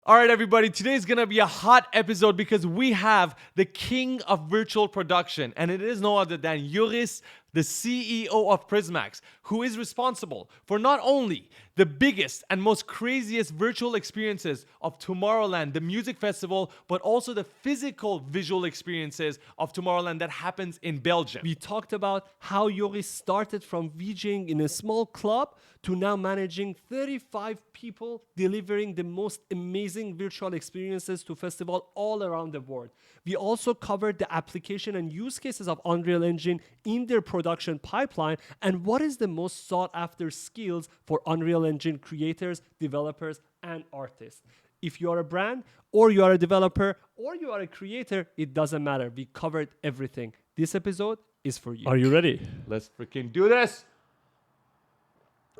All right, everybody, today is going to be a hot episode because we have the king of virtual production, and it is no other than Joris, the CEO of Prismax, who is responsible for not only the biggest and most craziest virtual experiences of Tomorrowland, the music festival, but also the physical visual experiences of Tomorrowland that happens in Belgium. We talked about how Joris started from VJing in a small club to now managing 35 people, delivering the most amazing virtual experiences to festivals all around the world. We also covered the application and use cases of Unreal Engine in their production pipeline and what is the most sought after skills for Unreal Engine creators, developers, and artists. If you are a brand or you are a developer or you are a creator, it doesn't matter. We covered everything. This episode is for you. Are you ready? Let's freaking do this.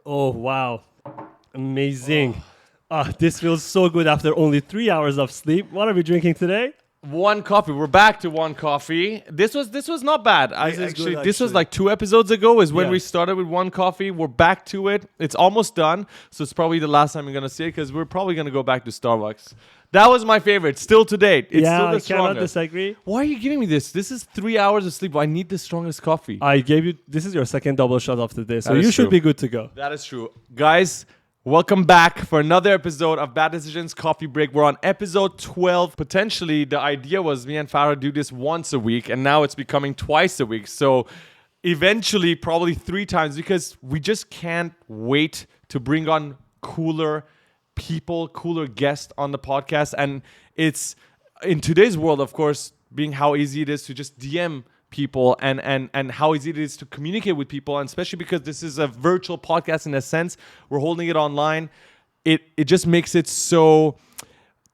Oh, wow. Amazing. This feels so good after only 3 hours of sleep. What are we drinking today? One coffee. We're back to one coffee. This was not bad. This was like 2 episodes ago is when we started with one coffee. We're back to it. It's almost done. So it's probably the last time you're going to see it because we're probably going to go back to Starbucks. That was my favorite. Still to date. It's still the strongest. I cannot disagree. Why are you giving me this? This is 3 hours of sleep. I need the strongest coffee. I gave you, this is your second double shot of the day. So you should be good to go. That is true. Guys, welcome back for another episode of Bad Decisions Coffee Break. We're on episode 12. Potentially, the idea was me and Farah do this once a week, and now it's becoming twice a week. So eventually, probably 3 times, because we just can't wait to bring on cooler people, cooler guests on the podcast. And it's, in today's world, of course, being how easy it is to just DM people and how easy it is to communicate with people, and especially because this is a virtual podcast in a sense, we're holding it online. It just makes it so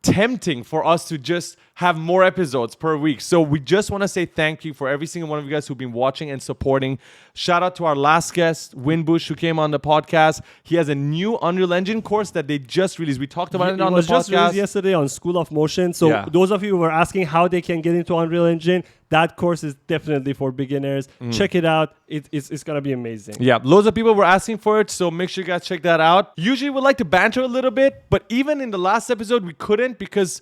tempting for us to just have more episodes per week. So we just want to say thank you for every single one of you guys who've been watching and supporting. Shout out to our last guest, Winbush, who came on the podcast. He has a new Unreal Engine course that they just released. We talked about it on the podcast. It was just released yesterday on School of Motion. So those of you who were asking how they can get into Unreal Engine, that course is definitely for beginners. Check it out. It's going to be amazing. Yeah, loads of people were asking for it, so make sure you guys check that out. Usually we like to banter a little bit, but even in the last episode, we couldn't because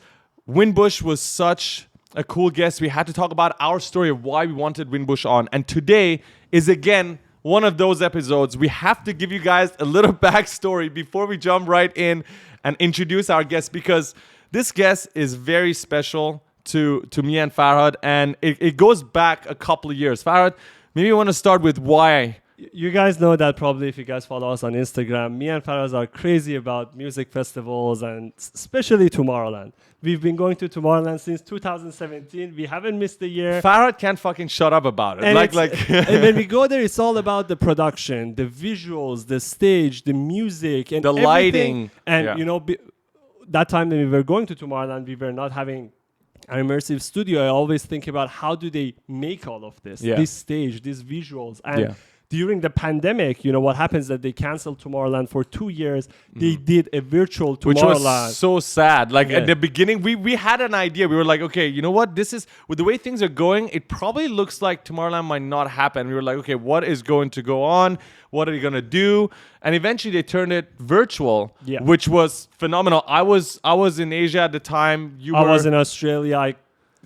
Winbush was such a cool guest. We had to talk about our story of why we wanted Winbush on. And today is, again, one of those episodes. We have to give you guys a little backstory before we jump right in and introduce our guest, because this guest is very special to me and Farhad, and it goes back a couple of years. Farhad, maybe you want to start with why. You guys know that probably if you guys follow us on Instagram. Me and Farhad are crazy about music festivals and especially Tomorrowland. We've been going to Tomorrowland since 2017. We haven't missed a year. Farhad can't fucking shut up about it. And and when we go there, it's all about the production, the visuals, the stage, the music, and the everything. lighting. And you know, that time when we were going to Tomorrowland, we were not having an immersive studio. I always think about how do they make all of this, this stage, these visuals, and during the pandemic, you know, what happens that they canceled Tomorrowland for 2 years. They did a virtual Tomorrowland. Which was so sad. Like at the beginning, we had an idea. We were like, okay, you know what? This is, with the way things are going, it probably looks like Tomorrowland might not happen. We were like, okay, what is going to go on? What are they going to do? And eventually they turned it virtual, which was phenomenal. I was in Asia at the time. I was in Australia. I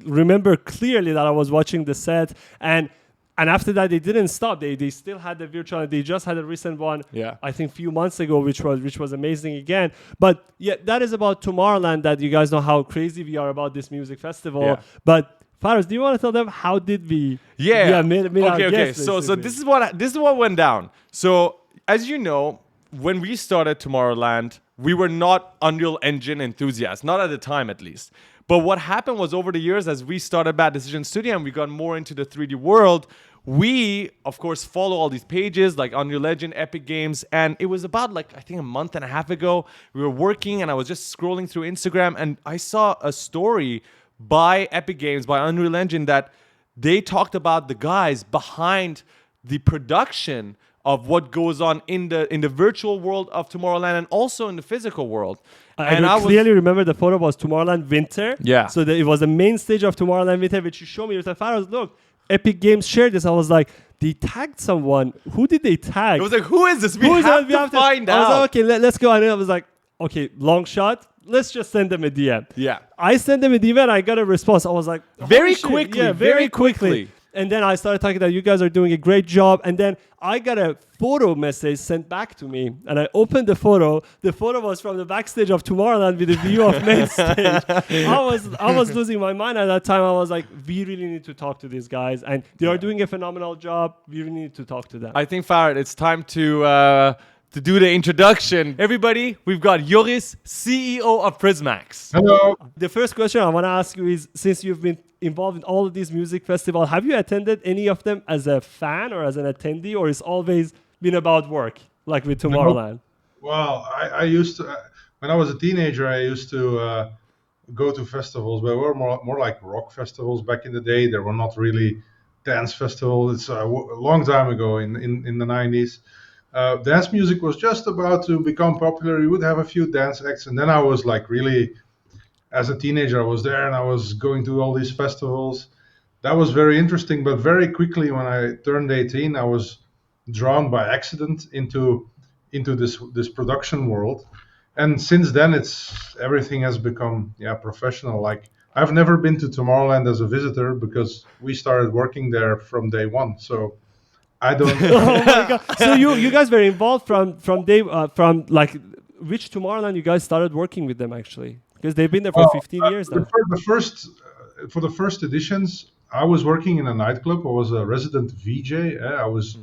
remember clearly that I was watching the set, and after that, they didn't stop. They still had the virtual. They just had a recent one, I think, a few months ago, which was amazing again. But yeah, that is about Tomorrowland. That you guys know how crazy we are about this music festival. Yeah. But Faraz, do you want to tell them how did we? Okay. So this is what went down. So as you know, when we started Tomorrowland, we were not Unreal Engine enthusiasts, not at the time at least. But what happened was, over the years, as we started Bad Decision Studio and we got more into the 3D world, we, of course, follow all these pages like Unreal Engine, Epic Games. And it was about, like, I think a month and a half ago, we were working and I was just scrolling through Instagram and I saw a story by Epic Games, by Unreal Engine, that they talked about the guys behind the production of what goes on in the virtual world of Tomorrowland and also in the physical world. I clearly remember the photo was Tomorrowland Winter. Yeah. So it was the main stage of Tomorrowland Winter, which you showed me. It was like, Faraz, look, Epic Games shared this. I was like, they tagged someone. Who did they tag? I was like, who is this? We have to find out. I was like, okay, let's go. And I was like, okay, long shot. let's just send them a DM. Yeah. I sent them a DM and I got a response. I was like, Very holy shit. quickly, Yeah, very quickly. And then I started talking that you guys are doing a great job. And then I got a photo message sent back to me. And I opened the photo. The photo was from the backstage of Tomorrowland with a view of main stage. I was losing my mind at that time. I was like, we really need to talk to these guys. And they are doing a phenomenal job. We really need to talk to them. I think, Farad, it's time to do the introduction. Everybody, we've got Joris, CEO of Prismax. Hello. The first question I want to ask you is, since you've been involved in all of these music festivals, have you attended any of them as a fan or as an attendee, or it's always been about work, like with Tomorrowland? Well, I used to, when I was a teenager, I used to go to festivals, but they were more like rock festivals back in the day. They were not really dance festivals. It's a long time ago in the 90s. Dance music was just about to become popular. You would have a few dance acts, and then I was like really, as a teenager, I was there and I was going to all these festivals. That was very interesting, but very quickly when I turned 18, I was drawn by accident into this production world. And since then, everything has become professional. Like, I've never been to Tomorrowland as a visitor because we started working there from day one. So I don't. Oh my god! So you guys were involved from like which Tomorrowland you guys started working with them actually? Because they've been there for 15 years now. For the first editions, I was working in a nightclub. I was a resident VJ. I was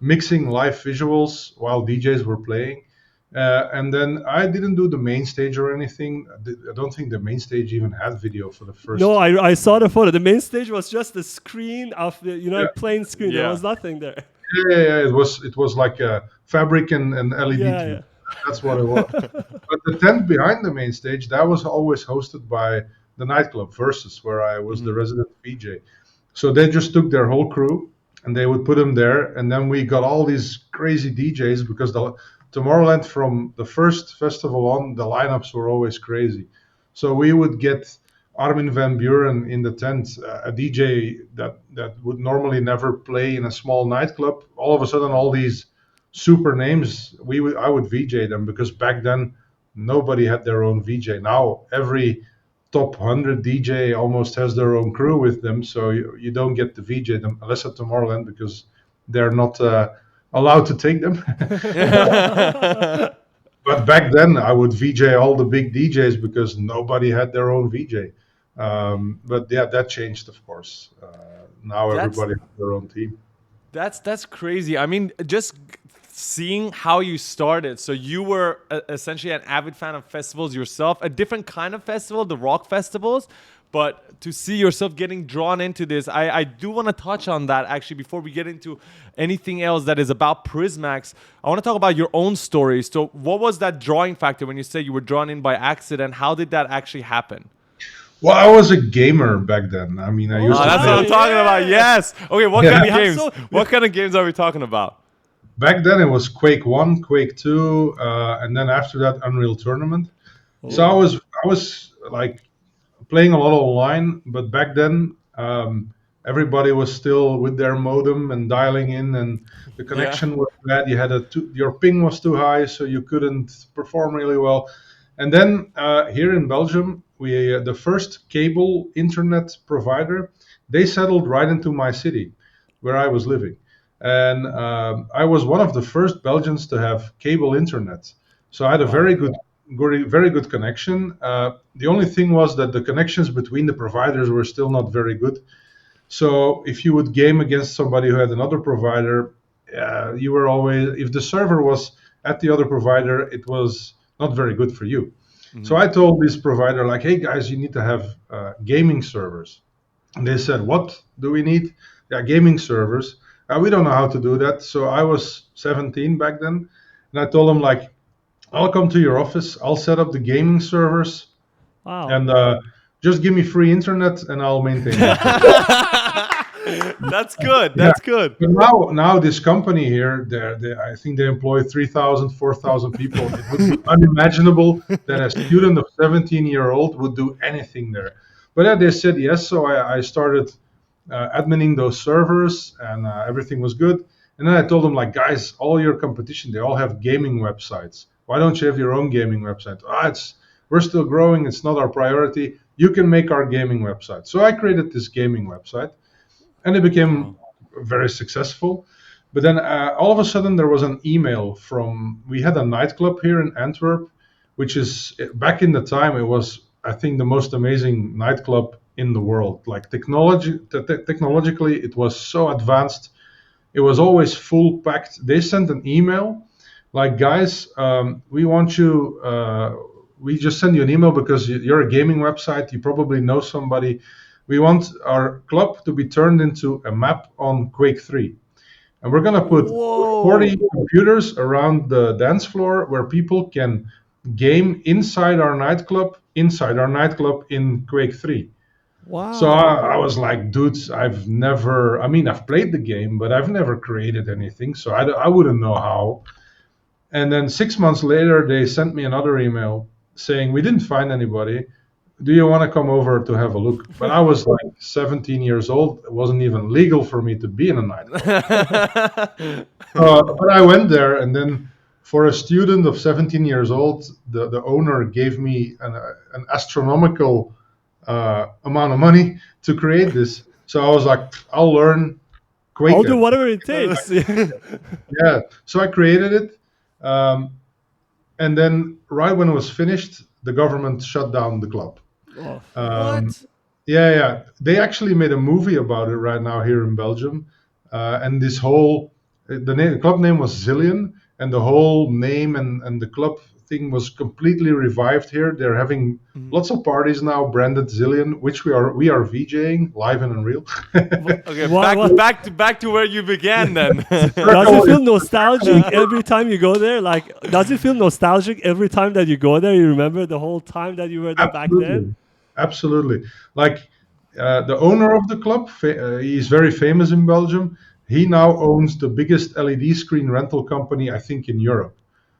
mixing live visuals while DJs were playing. And then I didn't do the main stage or anything. I don't think the main stage even had video for the first. No, I saw the photo. The main stage was just the screen of the plain screen. Yeah. There was nothing there. Yeah. It was like a fabric and LED. Yeah. That's what it was. But the tent behind the main stage, that was always hosted by the nightclub Versus, where I was the resident VJ. So they just took their whole crew and they would put them there. And then we got all these crazy DJs because Tomorrowland, from the first festival on, the lineups were always crazy. So we would get Armin van Buuren in the tent, a DJ that would normally never play in a small nightclub. All of a sudden, all these super names, I would VJ them, because back then nobody had their own VJ. Now every top 100 DJ almost has their own crew with them, so you don't get to VJ them unless at Tomorrowland, because they're not allowed to take them. But back then I would VJ all the big DJs because nobody had their own VJ. But yeah, that changed, of course. Now everybody has their own team. That's crazy. I mean, just seeing how you started. So you were essentially an avid fan of festivals yourself, a different kind of festival, the rock festivals. But to see yourself getting drawn into this, I do want to touch on that actually before we get into anything else that is about Prismax. I want to talk about your own story. So what was that drawing factor when you say you were drawn in by accident? How did that actually happen? Well, I was a gamer back then. I mean, I used to that's play. what I'm talking about. Yes. Okay, what Yeah. kind of games? What kind of games are we talking about? Back then it was Quake 1, Quake 2, and then after that Unreal Tournament. So I was like playing a lot online, but back then everybody was still with their modem and dialing in, and the connection was bad. You had your ping was too high, so you couldn't perform really well. And then here in Belgium, we the first cable internet provider, they settled right into my city where I was living. And I was one of the first Belgians to have cable internet. So I had a very good connection. The only thing was that the connections between the providers were still not very good. So if you would game against somebody who had another provider, you were always, if the server was at the other provider, it was not very good for you. Mm-hmm. So I told this provider, like, hey guys, you need to have gaming servers. And they said, what do we need? Yeah, gaming servers. We don't know how to do that. So I was 17 back then. And I told them, like, I'll come to your office. I'll set up the gaming servers. Wow. And just give me free internet and I'll maintain it. That's good. That's good. But now this company here, I think they employ 3,000, 4,000 people. It would be unimaginable that a student of 17-year-old would do anything there. But yeah, they said yes. So I started adminning those servers, and everything was good. And then I told them, like, guys, all your competition, they all have gaming websites. Why don't you have your own gaming website? we're still growing. It's not our priority. You can make our gaming website. So I created this gaming website, and it became very successful. But then all of a sudden there was an email we had a nightclub here in Antwerp, which is, back in the time, it was, I think, the most amazing nightclub in the world. Like technologically, it was so advanced. It was always full packed. They sent an email like, guys, we want you, we just send you an email because you're a gaming website. You probably know somebody. We want our club to be turned into a map on Quake 3. And we're going to put 40 computers around the dance floor where people can game inside our nightclub in Quake 3. Wow. So I was like, dudes, I've played the game, but I've never created anything. So I wouldn't know how. And then 6 months later, they sent me another email saying, we didn't find anybody. Do you want to come over to have a look? But I was like 17 years old. It wasn't even legal for me to be in a nightclub. But I went there, and then for a student of 17 years old, the owner gave me an astronomical amount of money to create this. So I was like, I'll learn Quake. I'll do whatever it takes. Yeah. So I created it. And then right when it was finished, the government shut down the club. What? Yeah. They actually made a movie about it right now here in Belgium. And this whole, the club name was Zillion, and the whole name and the club thing was completely revived here. They're having lots of parties now, branded Zillion, which we are VJing live and unreal. Okay, back to where you began then. Does it feel nostalgic every time you go there? Like, does it feel nostalgic every time that you go there? You remember the whole time that you were there back then? Absolutely. Like the owner of the club, he's very famous in Belgium. He now owns the biggest LED screen rental company, I think, in Europe.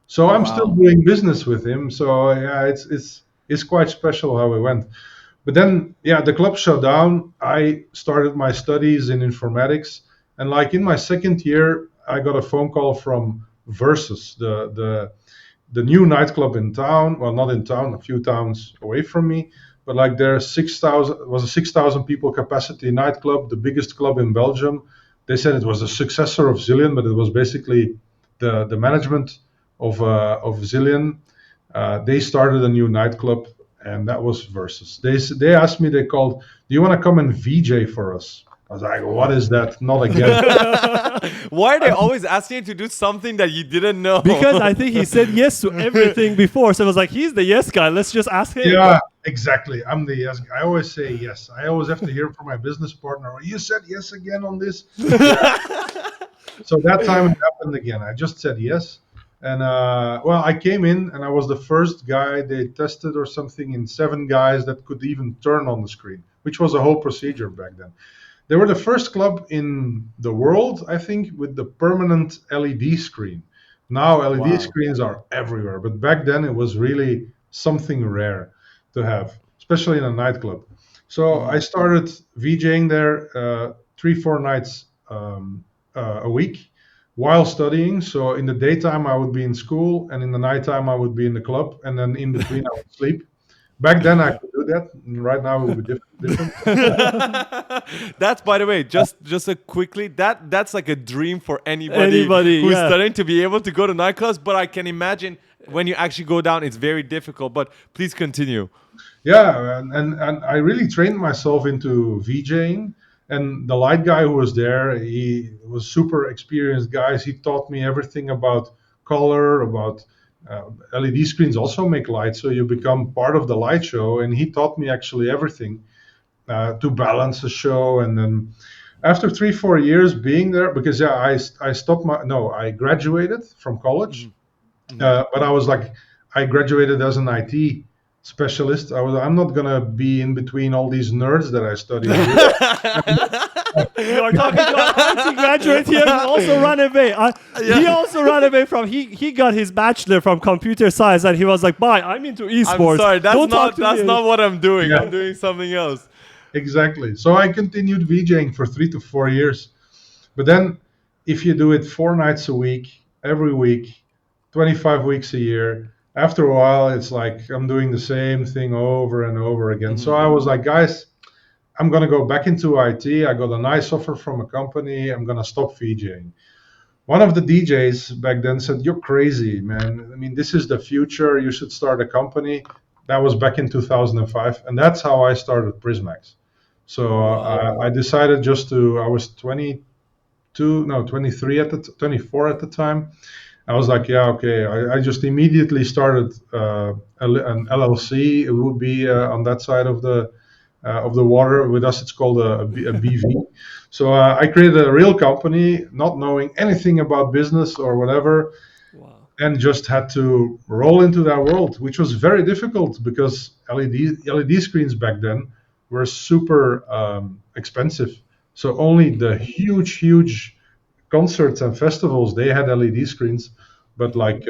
So I'm still doing business with him. So yeah, it's quite special how it went. But then, yeah, the club shut down. I started my studies in informatics, and like in my second year, I got a phone call from Versus, the new nightclub in town. Well, not in town, a few towns away from me. But like there's 6,000 people capacity nightclub, the biggest club in Belgium. They said it was a successor of Zillion, but it was basically the management of Zillion. They started a new nightclub, and that was Versus. They asked me, they called, do you want to come and VJ for us? I was like, what is that? Not again. Why are they always asking you to do something that you didn't know? Because I think he said yes to everything before. So I was like, he's the yes guy. Let's just ask him. Yeah, exactly. I'm the yes guy. I always say yes. I always have to hear from my business partner, you said yes again on this? So that time it happened again. I just said yes. And I came in, and I was the first guy they tested or something in 7 guys that could even turn on the screen, which was a whole procedure back then. They were the first club in the world, I think, with the permanent LED screen. Now LED screens are everywhere, but back then it was really something rare to have, especially in a nightclub. So I started VJing there 3-4 nights a week while studying. So in the daytime I would be in school, and in the nighttime I would be in the club, and then in between I would sleep. Back then I could do that. Right now it would be different. That's, by the way, just a quickly, that's like a dream for anybody who's starting to be able to go to nightclubs. But I can imagine when you actually go down, it's very difficult. But please continue. Yeah, and I really trained myself into VJing. And the light guy who was there, he was super experienced guy. He taught me everything about color, about LED screens also make light, so you become part of the light show. And he taught me actually everything to balance the show. And then after 3-4 years being there, because I graduated from college, but I graduated as an IT specialist. I'm not gonna be in between all these nerds that I studied with. You are talking to an IT graduate here who also ran away. He also ran away from, he got his bachelor from computer science, and he was like, bye, I'm into esports. I'm sorry, that's not what I'm doing. Yeah. I'm doing something else. Exactly. So I continued VJing for 3 to 4 years. But then if you do it 4 nights a week, every week, 25 weeks a year, after a while, it's like I'm doing the same thing over and over again. So Mm-hmm. I was like, guys, I'm gonna go back into IT. I got a nice offer from a company. I'm gonna stop VJing. One of the DJs back then said, "You're crazy, man. I mean, this is the future. You should start a company." That was back in 2005, and that's how I started Prismax. So Wow. I decided just to. I was 22, no, 23 at the 24 at the time. I was like, yeah, okay. I just immediately started an LLC. It would be on that side of the water. With us, it's called a BV. So I created a real company, not knowing anything about business or whatever, Wow. and just had to roll into that world, which was very difficult because LED screens back then were super expensive. So only the huge concerts and festivals they had LED screens, but like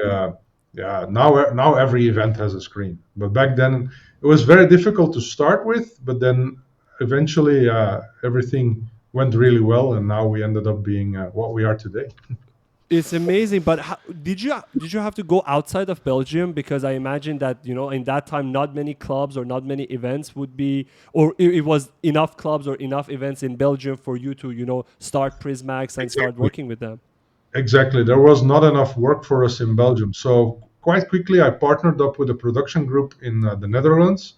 yeah, now every event has a screen. But back then it was very difficult to start with, but then eventually everything went really well, and now we ended up being what we are today. It's amazing, but did you have to go outside of Belgium? Because I imagine that in that time not many clubs or not many events would be, or it was enough clubs or enough events in Belgium for you to start Prismax and start Exactly. working with them. Exactly. There was not enough work for us in Belgium. So quite quickly, I partnered up with a production group in the Netherlands,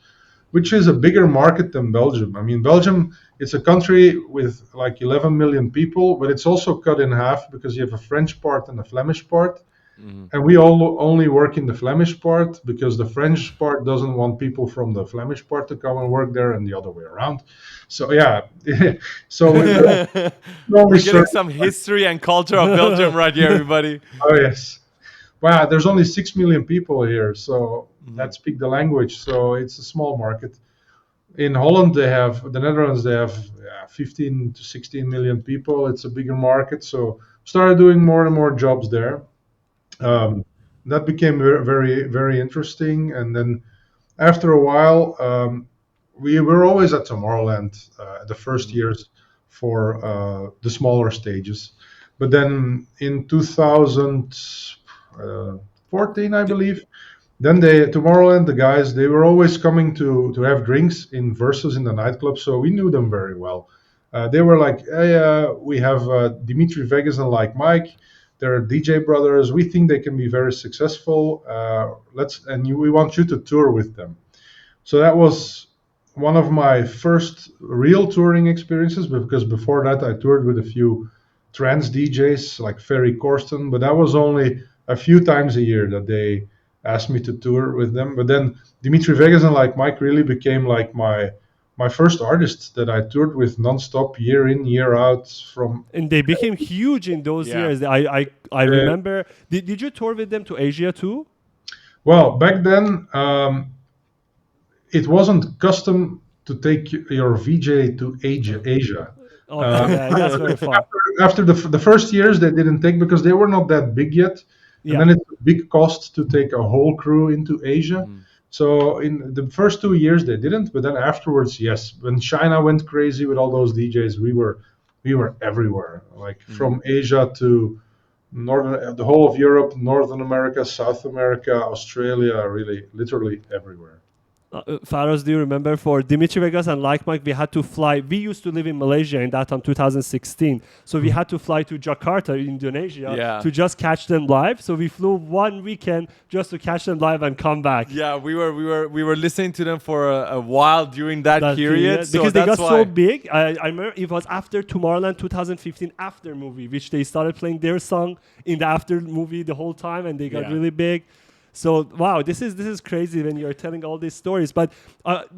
which is a bigger market than Belgium. I mean, Belgium, it's a country with like 11 million people, but it's also cut in half because you have a French part and a Flemish part. Mm-hmm. And we all only work in the Flemish part because the French part doesn't want people from the Flemish part to come and work there, and the other way around. So yeah, so we're only We're getting certain. some history and culture of Belgium right here, everybody. Oh yes. Wow, there's only 6 million people here, so Mm-hmm. that speak the language. So it's a small market. In Holland, the Netherlands, they have 15 to 16 million people. It's a bigger market. So started doing more and more jobs there. Um, that became very interesting. And then after a while, we were always at Tomorrowland the first Mm-hmm. years for the smaller stages. But then in 2014, I believe, then Tomorrowland, the guys, they were always coming to have drinks in Versus in the nightclub, so we knew them very well. They were like, hey, we have Dimitri Vegas and like Mike. They're DJ brothers. We think they can be very successful. We want you to tour with them. So that was one of my first real touring experiences because before that I toured with a few trance DJs like Ferry Corsten, but that was only a few times a year that they asked me to tour with them. But then Dimitri Vegas and like Mike really became like my first artists that I toured with nonstop year in year out from And they became huge in those Yeah. years. I uh, remember. Did you tour with them to Asia too? well back then it wasn't custom to take your VJ to Asia. Okay, yeah, that's very fun. After the first years they didn't take because they were not that big yet, and Yeah. then it's a big cost to take a whole crew into Asia. Mm-hmm. So in the first 2 years they didn't, but then afterwards, yes, when China went crazy with all those DJs, we were everywhere, like Mm-hmm. from Asia to the whole of Europe, Northern America, South America, Australia, really literally everywhere. Faros, do you remember for Dimitri Vegas and Like Mike, we had to fly. We used to live in Malaysia in that time, 2016. So we had to fly to Jakarta, Indonesia, Yeah. to just catch them live. So we flew one weekend just to catch them live and come back. Yeah, we were listening to them for a while during that period. So because they got that's so why. big. I remember it was after Tomorrowland 2015 after movie, which they started playing their song in the after movie the whole time, and they got Yeah. really big. So wow, this is crazy when you're telling all these stories. But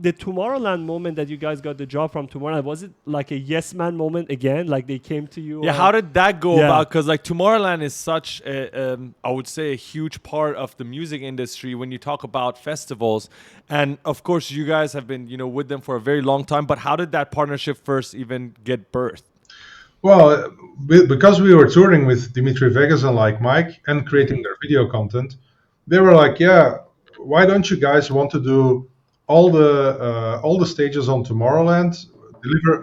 the Tomorrowland moment that you guys got the job from Tomorrowland, was it like a yes man moment again? Like they came to you? Yeah, and- how did that go Yeah. about? Because like Tomorrowland is such I would say a huge part of the music industry when you talk about festivals, and of course you guys have been with them for a very long time. But how did that partnership first even get birthed? Well, because we were touring with Dimitri Vegas and like Mike and creating their video content, they were like, "Yeah, why don't you guys want to do all the stages on Tomorrowland,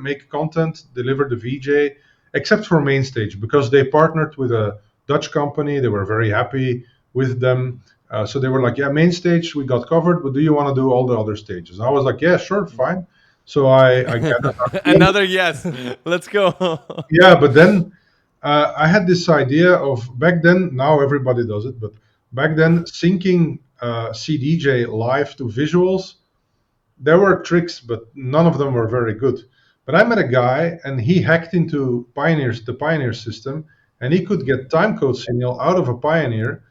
make content, deliver the VJ, except for main stage because they partnered with a Dutch company. They were very happy with them. So they were like, yeah, main stage we got covered, but do you want to do all the other stages? I was like, yeah, sure, fine. So I gathered our team. Another yes. Let's go. Yeah, but then I had this idea of back then. Now everybody does it, but back then syncing CDJ live to visuals, there were tricks, but none of them were very good. But I met a guy, and he hacked into the Pioneer system, and he could get timecode signal out of a Pioneer.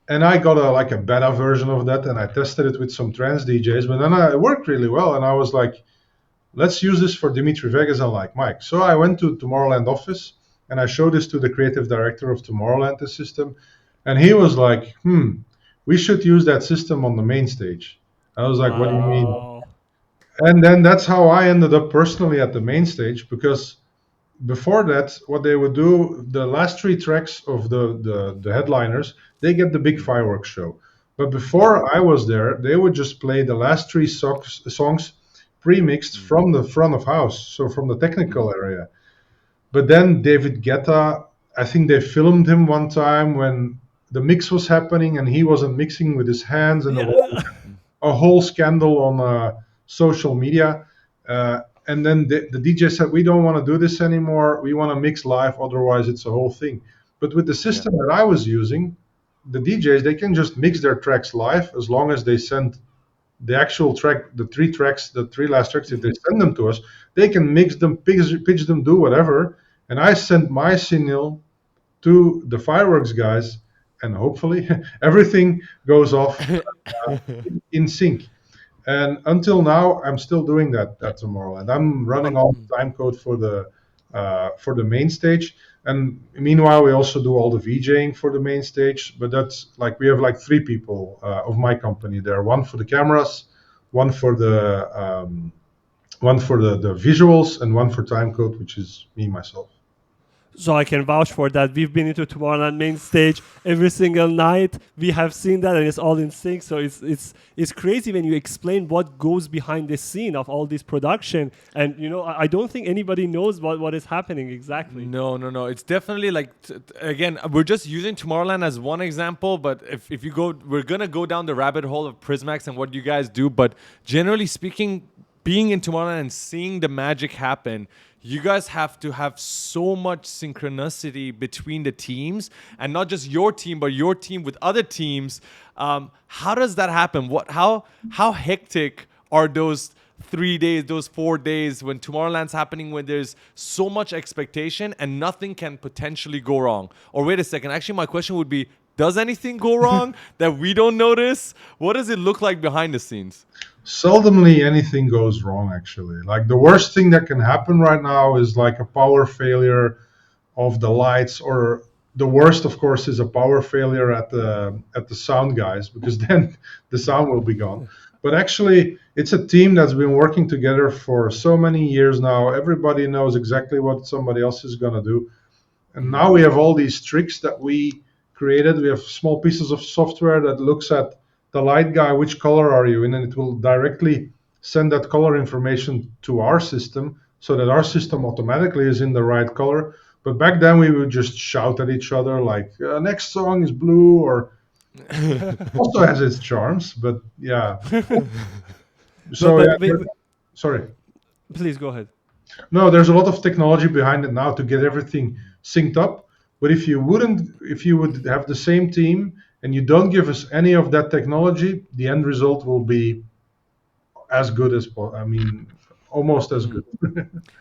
And I got a beta version of that, and I tested it with some trance DJs. But then it worked really well, and I was like, let's use this for Dimitri Vegas and like Mike. So I went to Tomorrowland office, and I showed this to the creative director of Tomorrowland, the system, and he was like, we should use that system on the main stage. I was like, what do you mean? And then that's how I ended up personally at the main stage, because before that, what they would do, the last 3 tracks of the headliners, they get the big fireworks show. But before I was there, they would just play the last 3 songs pre-mixed from the front of house, so from the technical area. But then David Guetta, I think they filmed him one time when the mix was happening and he wasn't mixing with his hands, and a whole scandal on social media. And then the DJ said, we don't want to do this anymore. We want to mix live, otherwise it's a whole thing. But with the system that I was using, the DJs, they can just mix their tracks live as long as they send the actual track, the 3 tracks, the 3 last tracks, if they send them to us, they can mix them, pitch them, do whatever. And I send my signal to the fireworks guys, and hopefully everything goes off in sync. And until now, I'm still doing that tomorrow, and I'm running all the time code for the main stage. And meanwhile, we also do all the VJing for the main stage. But that's like we have like 3 people of my company there: one for the cameras, one for the visuals, and one for time code, which is me myself. So I can vouch for that. We've been into Tomorrowland main stage every single night. We have seen that, and it's all in sync. So it's crazy when you explain what goes behind the scene of all this production. And I don't think anybody knows what is happening exactly. No. It's definitely like again, we're just using Tomorrowland as one example. But if you go, we're gonna go down the rabbit hole of Prismax and what you guys do. But generally speaking, being in Tomorrowland and seeing the magic happen, you guys have to have so much synchronicity between the teams, and not just your team, but your team with other teams. How does that happen? How hectic are those 3 days, those 4 days when Tomorrowland's happening, when there's so much expectation and nothing can potentially go wrong? Or wait a second, actually my question would be, does anything go wrong that we don't notice? What does it look like behind the scenes? Seldomly anything goes wrong, actually. Like the worst thing that can happen right now is like a power failure of the lights, or the worst, of course, is a power failure at the sound guys, because then the sound will be gone. But actually, it's a team that's been working together for so many years now. Everybody knows exactly what somebody else is going to do. And now we have all these tricks that we created. We have small pieces of software that looks at the light guy, which color are you in, and it will directly send that color information to our system, so that our system automatically is in the right color. But back then we would just shout at each other like, next song is blue, or also has its charms, but yeah. So sorry. Please go ahead. No, there's a lot of technology behind it now to get everything synced up. But if you would have the same team and you don't give us any of that technology, the end result will be as good as, almost as good.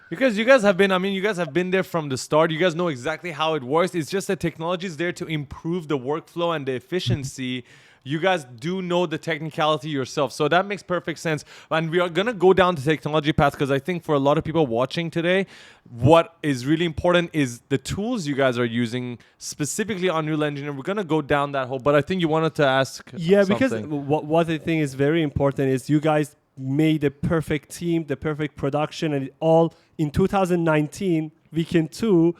Because you guys have been there from the start. You guys know exactly how it works. It's just that technology is there to improve the workflow and the efficiency. You guys do know the technicality yourself. So that makes perfect sense. And we are going to go down the technology path, because I think for a lot of people watching today, what is really important is the tools you guys are using specifically on Unreal Engine. We're going to go down that hole. But I think you wanted to ask something. Because what I think is very important is you guys made the perfect team, the perfect production, and it all in 2019, Weekend 2,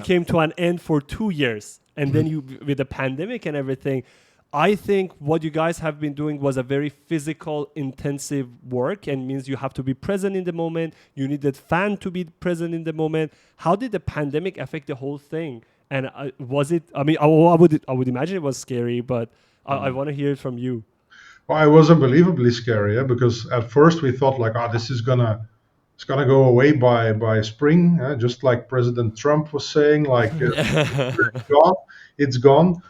came to an end for 2 years. And then with the pandemic and everything, I think what you guys have been doing was a very physical, intensive work, and means you have to be present in the moment. You need that fan to be present in the moment. How did the pandemic affect the whole thing? And was it? I would imagine it was scary, but I want to hear it from you. Well, it was unbelievably scary, yeah, because at first we thought like, this is it's gonna go away by spring, just like President Trump was saying, like it's gone, it's gone.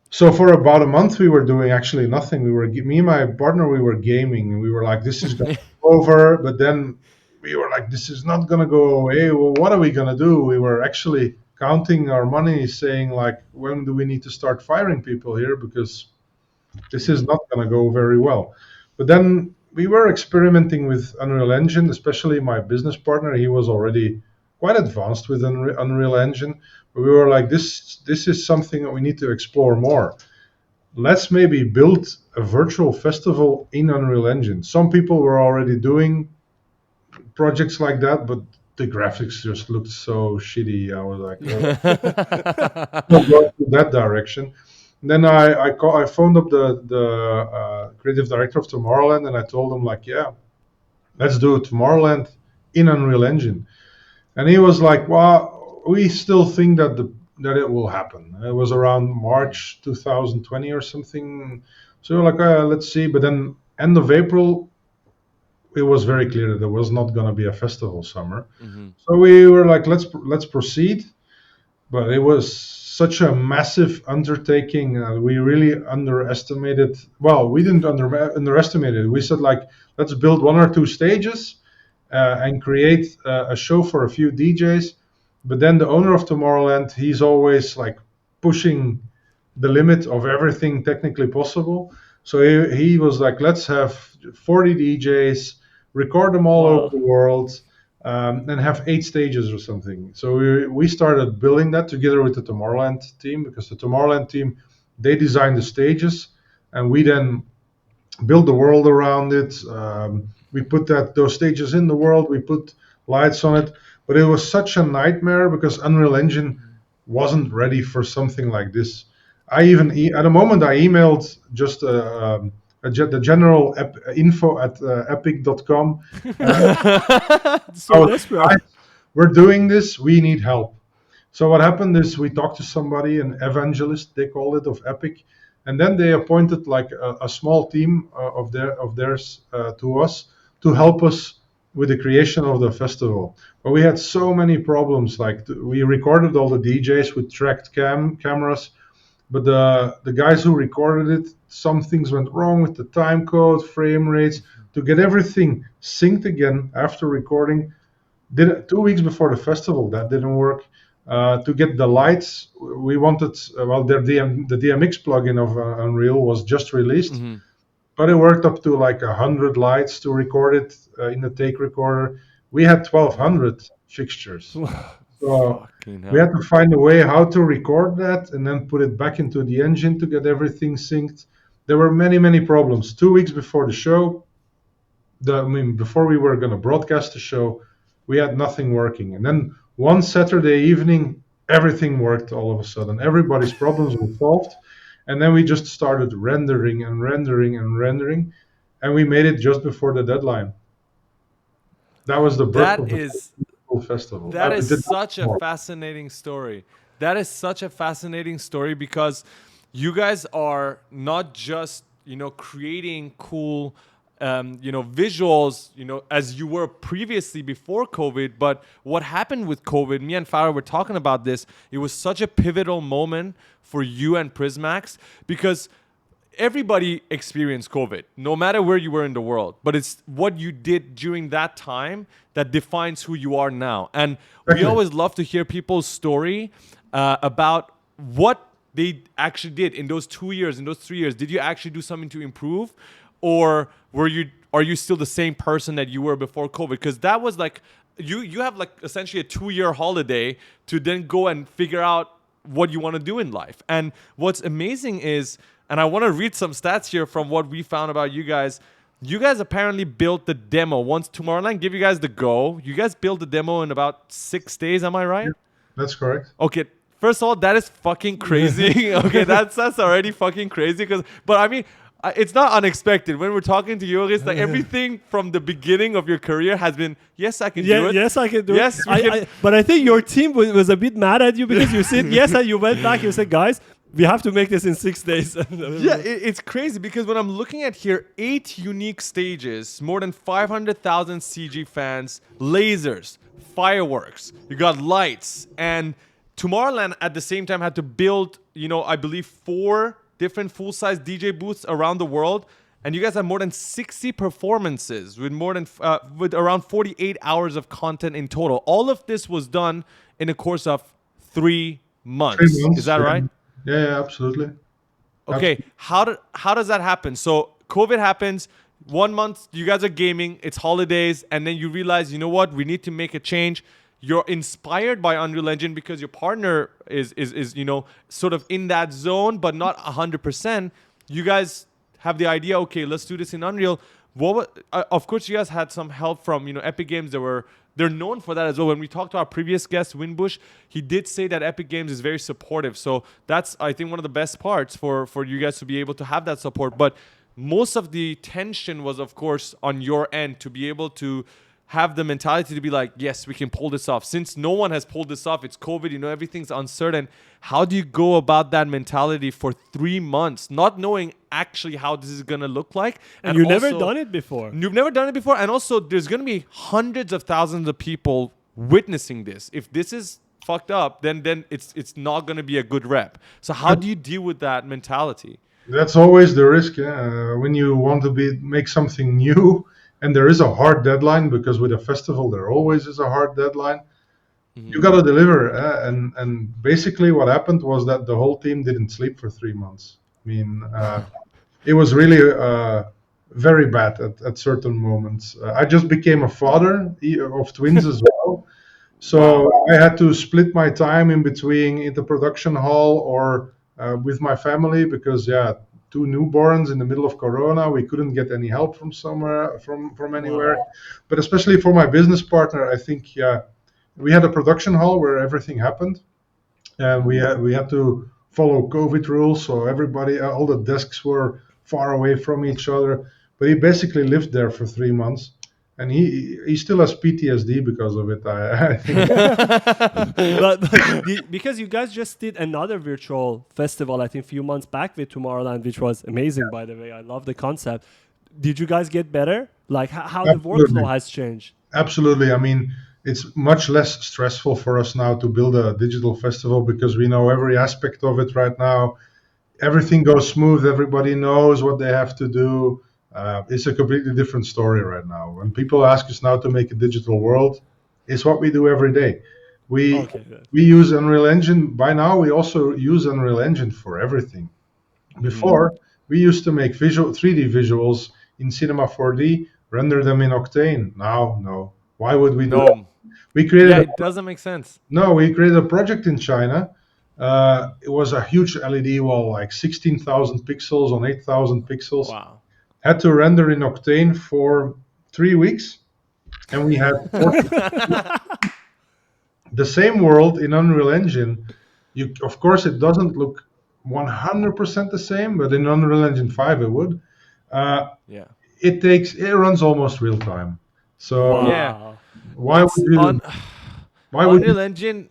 So for about a month we were doing actually nothing. Me and my partner, we were gaming, and we were like, this is gonna be over. But then we were like, this is not gonna go away. Well, what are we gonna do? We were actually counting our money, saying like, when do we need to start firing people here, because this is not going to go very well. But then we were experimenting with Unreal Engine, especially my business partner. He was already quite advanced with Unreal Engine. But we were like, this is something that we need to explore more. Let's maybe build a virtual festival in Unreal Engine. Some people were already doing projects like that, but the graphics just looked so shitty. I was like, not going to that direction. Then I phoned up the creative director of Tomorrowland, and I told him like, yeah, let's do Tomorrowland in Unreal Engine. And he was like, well, we still think that it will happen. It was around March 2020 or something. So we were like, let's see. But then end of April, it was very clear that there was not going to be a festival summer. Mm-hmm. So we were like, let's proceed. But it was such a massive undertaking. We really underestimated. Well, we didn't underestimate it. We said like, let's build 1 or 2 stages and create a show for a few DJs. But then the owner of Tomorrowland, he's always like pushing the limit of everything technically possible. So he was like, let's have 40 DJs, record them all over the world. And have 8 stages or something. So we started building that together with the Tomorrowland team, because the Tomorrowland team, they designed the stages, and we then built the world around it. We put those stages in the world, we put lights on it, but it was such a nightmare because Unreal Engine wasn't ready for something like this. I even at the moment I emailed just the general info at epic.com. So desperate. We're doing this. We need help. So what happened is we talked to somebody, an evangelist, they call it, of Epic, and then they appointed like a small team of theirs to us to help us with the creation of the festival. But we had so many problems. Like we recorded all the DJs with tracked cameras. But the guys who recorded it, some things went wrong with the time code, frame rates. To get everything synced again after recording, did it 2 weeks before the festival. That didn't work. To get the lights, we wanted, the DMX plugin of Unreal was just released, but it worked up to like 100 lights to record it in the take recorder. We had 1,200 fixtures. So we had to find a way how to record that and then put it back into the engine to get everything synced. There were many, many problems. 2 weeks before the show, before we were going to broadcast the show, we had nothing working. And then one Saturday evening, everything worked all of a sudden. Everybody's problems were solved. And then we just started rendering and rendering and rendering. And we made it just before the deadline. That was the birth of the festival. That is such a fascinating story. That is such a fascinating story because you guys are not just, creating cool, visuals, as you were previously before COVID. But what happened with COVID, me and Farah were talking about this. It was such a pivotal moment for you and Prismax because everybody experienced COVID, no matter where you were in the world. But it's what you did during that time that defines who you are now. And we always love to hear people's story about what they actually did in those 2 years, in those 3 years. Did you actually do something to improve? Or are you still the same person that you were before COVID? Because that was like, you have like essentially a 2-year holiday to then go and figure out what you want to do in life. And what's amazing is, and I want to read some stats here from what we found about you guys. You guys apparently built the demo. Once Tomorrowland gave you guys the go, you guys built the demo in about 6 days. Am I right? Yeah, that's correct. Okay. First of all, that is fucking crazy. Okay, that's already fucking crazy. But I mean, it's not unexpected. When we're talking to Joris, like everything from the beginning of your career has been, yes, I can do it. Yes, I can do it. But I think your team was a bit mad at you because you said yes and you went back. You said, guys, We have to make this in 6 days. Yeah, it's crazy because when I'm looking at here, 8 unique stages, more than 500,000 CG fans, lasers, fireworks, you got lights, and Tomorrowland at the same time had to build, I believe 4 different full-size DJ booths around the world, and you guys have more than 60 performances with around 48 hours of content in total. All of this was done in the course of 3 months. 3 months. Is that right? Yeah, absolutely. Okay, how does that happen? So COVID happens, 1 month you guys are gaming, it's holidays, and then you realize, you know what, we need to make a change. You're inspired by Unreal Engine because your partner is sort of in that zone, but not 100%. You guys have the idea, okay, let's do this in Unreal. Of course, you guys had some help from Epic Games. They're known for that as well. When we talked to our previous guest, Winbush, he did say that Epic Games is very supportive. So that's, I think, one of the best parts for you guys to be able to have that support. But most of the tension was, of course, on your end to be able to have the mentality to be like, yes, we can pull this off. Since no one has pulled this off, it's COVID, everything's uncertain. How do you go about that mentality for 3 months, not knowing actually how this is going to look like? And you've never done it before. You've never done it before. And also, there's going to be hundreds of thousands of people witnessing this. If this is fucked up, then it's not going to be a good rep. So how do you deal with that mentality? That's always the risk, when you want to make something new. And there is a hard deadline, because with a festival, there always is a hard deadline. Mm-hmm. You got to deliver. And basically what happened was that the whole team didn't sleep for 3 months. I mean, it was really very bad at certain moments. I just became a father of twins as well. So I had to split my time in between in the production hall or with my family, because, 2 newborns in the middle of Corona. We couldn't get any help from somewhere, from anywhere. Wow. But especially for my business partner, I think, we had a production hall where everything happened, and we had to follow COVID rules. So everybody, all the desks were far away from each other. But he basically lived there for 3 months. And he still has PTSD because of it, I think. but because you guys just did another virtual festival, I think a few months back with Tomorrowland, which was amazing, by the way. I love the concept. Did you guys get better? Like how the workflow has changed? Absolutely. I mean, it's much less stressful for us now to build a digital festival, because we know every aspect of it right now. Everything goes smooth. Everybody knows what they have to do. It's a completely different story right now. When people ask us now to make a digital world, it's what we do every day. We use Unreal Engine. By now, we also use Unreal Engine for everything. Before, we used to make 3D visuals in Cinema 4D, render them in Octane. Now, no. Why would we do that? We created it doesn't make sense. No, we created a project in China. It was a huge LED wall, like 16,000 pixels on 8,000 pixels. Wow. Had to render in Octane for 3 weeks, and we had the same world in Unreal Engine. Of course, it doesn't look 100% the same, but in Unreal Engine 5 it would. It runs almost real time. So why would Unreal Engine?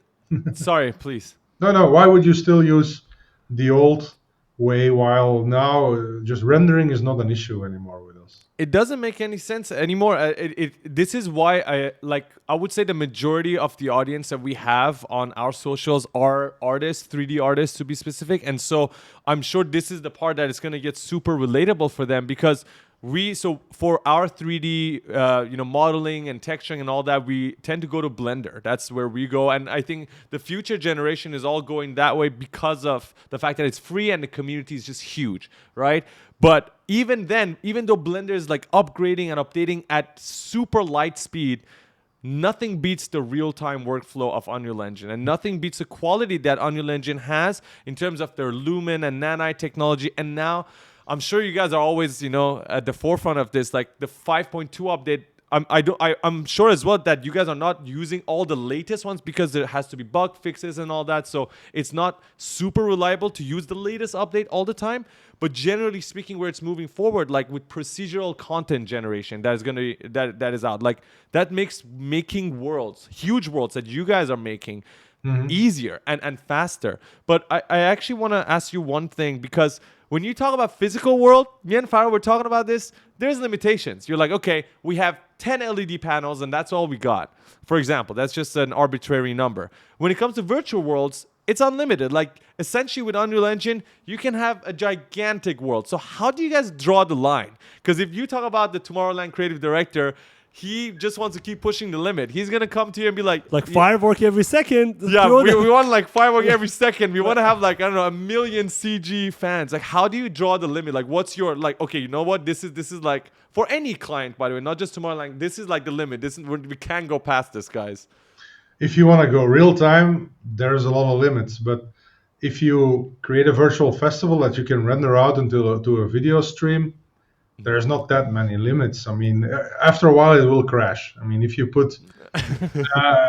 Sorry, please. No. Why would you still use the old way, while now just rendering is not an issue anymore with us? It doesn't make any sense anymore. This is why I would say the majority of the audience that we have on our socials are artists, 3D artists to be specific, and so I'm sure this is the part that is going to get super relatable for them, because for our 3D modeling and texturing and all that, we tend to go to Blender. That's where we go, and I think the future generation is all going that way because of the fact that it's free and the community is just huge, right? But even then, even though Blender is like upgrading and updating at super light speed, nothing beats the real-time workflow of Unreal Engine, and nothing beats the quality that Unreal Engine has in terms of their Lumen and Nanite technology. And now I'm sure you guys are always, at the forefront of this, like the 5.2 update. I'm sure as well that you guys are not using all the latest ones because there has to be bug fixes and all that. So it's not super reliable to use the latest update all the time. But generally speaking, where it's moving forward, like with procedural content generation that is out, like that makes making worlds, huge worlds that you guys are making, easier and faster. But I actually want to ask you one thing, because when you talk about physical world, me and Farah were talking about this, there's limitations. You're like, okay, we have 10 LED panels and that's all we got. For example, that's just an arbitrary number. When it comes to virtual worlds, it's unlimited. Like, essentially with Unreal Engine, you can have a gigantic world. So how do you guys draw the line? Because if you talk about the Tomorrowland creative director, he just wants to keep pushing the limit. He's going to come to you and be like... firework every second. Yeah, we want like firework every second. We want to have like, I don't know, 1 million CG fans. Like, how do you draw the limit? Like, what's your, like, okay, you know what? This is like, for any client, by the way, not just Tomorrowland, this is like the limit. We can't go past this, guys. If you want to go real time, there's a lot of limits. But if you create a virtual festival that you can render out into a video stream, there's not that many limits. I mean, after a while, it will crash. I mean, if you put,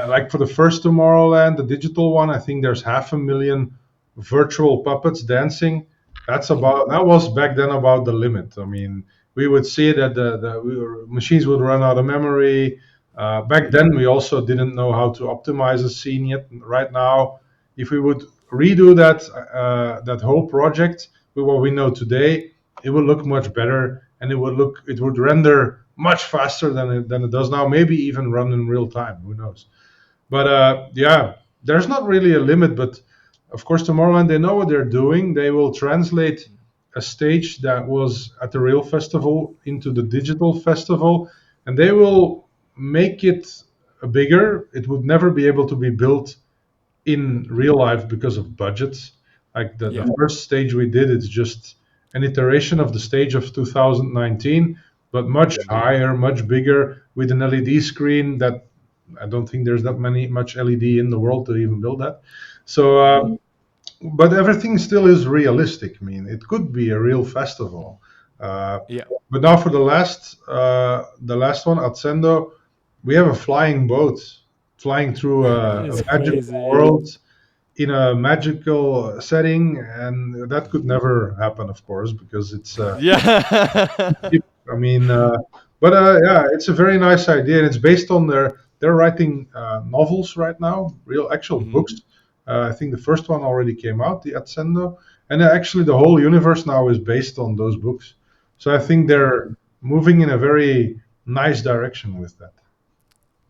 like for the first Tomorrowland, the digital one, I think there's 500,000 virtual puppets dancing. That was back then about the limit. I mean, we would see that the machines would run out of memory. Back then, we also didn't know how to optimize a scene yet. Right now, if we would redo that whole project with what we know today, it would look much better, and it would render much faster than it does now. Maybe even run in real time. Who knows? But yeah, there's not really a limit. But of course, Tomorrowland, they know what they're doing. They will translate a stage that was at the real festival into the digital festival, and they will make it bigger. It would never be able to be built in real life because of budgets. Like the first stage we did, it's just an iteration of the stage of 2019, but much higher, much bigger, with an LED screen that I don't think there's that much LED in the world to even build that. So, but everything still is realistic. I mean, it could be a real festival. But now for the last one, Atsendo, we have a flying boat flying through a magical world in a magical setting, and that could never happen, of course, because it's I mean, yeah, it's a very nice idea, and it's based on they're writing novels right now, real actual books. I think the first one already came out, the Atsendo, and actually the whole universe now is based on those books. So I think they're moving in a very nice direction with that.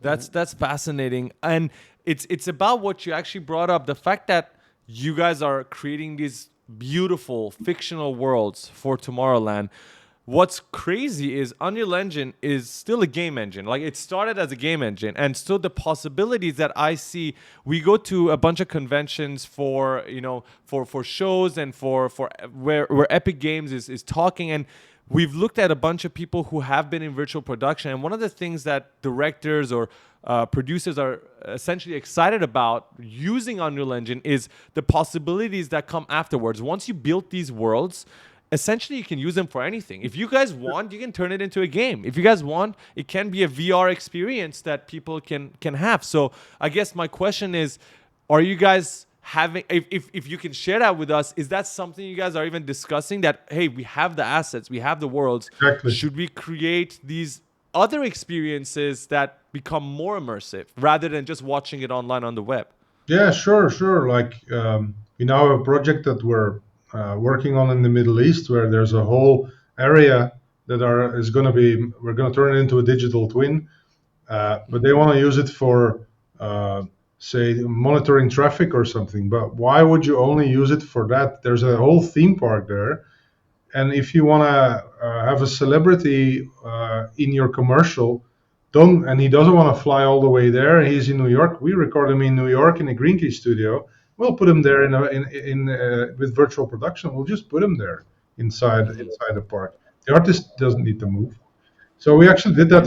That's fascinating, and it's about what you actually brought up, the fact that you guys are creating these beautiful fictional worlds for Tomorrowland. What's crazy is Unreal Engine is still a game engine. Like, it started as a game engine, and still the possibilities that I see. We go to a bunch of conventions for shows and for where Epic Games is talking, and we've looked at a bunch of people who have been in virtual production, and one of the things that directors or producers are essentially excited about using Unreal Engine is the possibilities that come afterwards. Once you build these worlds, essentially you can use them for anything. If you guys want, you can turn it into a game. If you guys want, it can be a VR experience that people can have. So I guess my question is, are you guys having, if you can share that with us, is that something you guys are even discussing, that, hey, we have the assets, we have the worlds, should we create these other experiences that become more immersive rather than just watching it online on the web? Yeah, sure. Like, we now have a project that we're working on in the Middle East, where there's a whole area that we're going to turn it into a digital twin, but they want to use it for say monitoring traffic or something. But why would you only use it for that? There's a whole theme park there, and if you want to have a celebrity in your commercial, and he doesn't want to fly all the way there, he's in New York, we record him in New York in a Green Key studio. We'll put him there with virtual production. We'll just put him there inside the park. The artist doesn't need to move. So we actually did that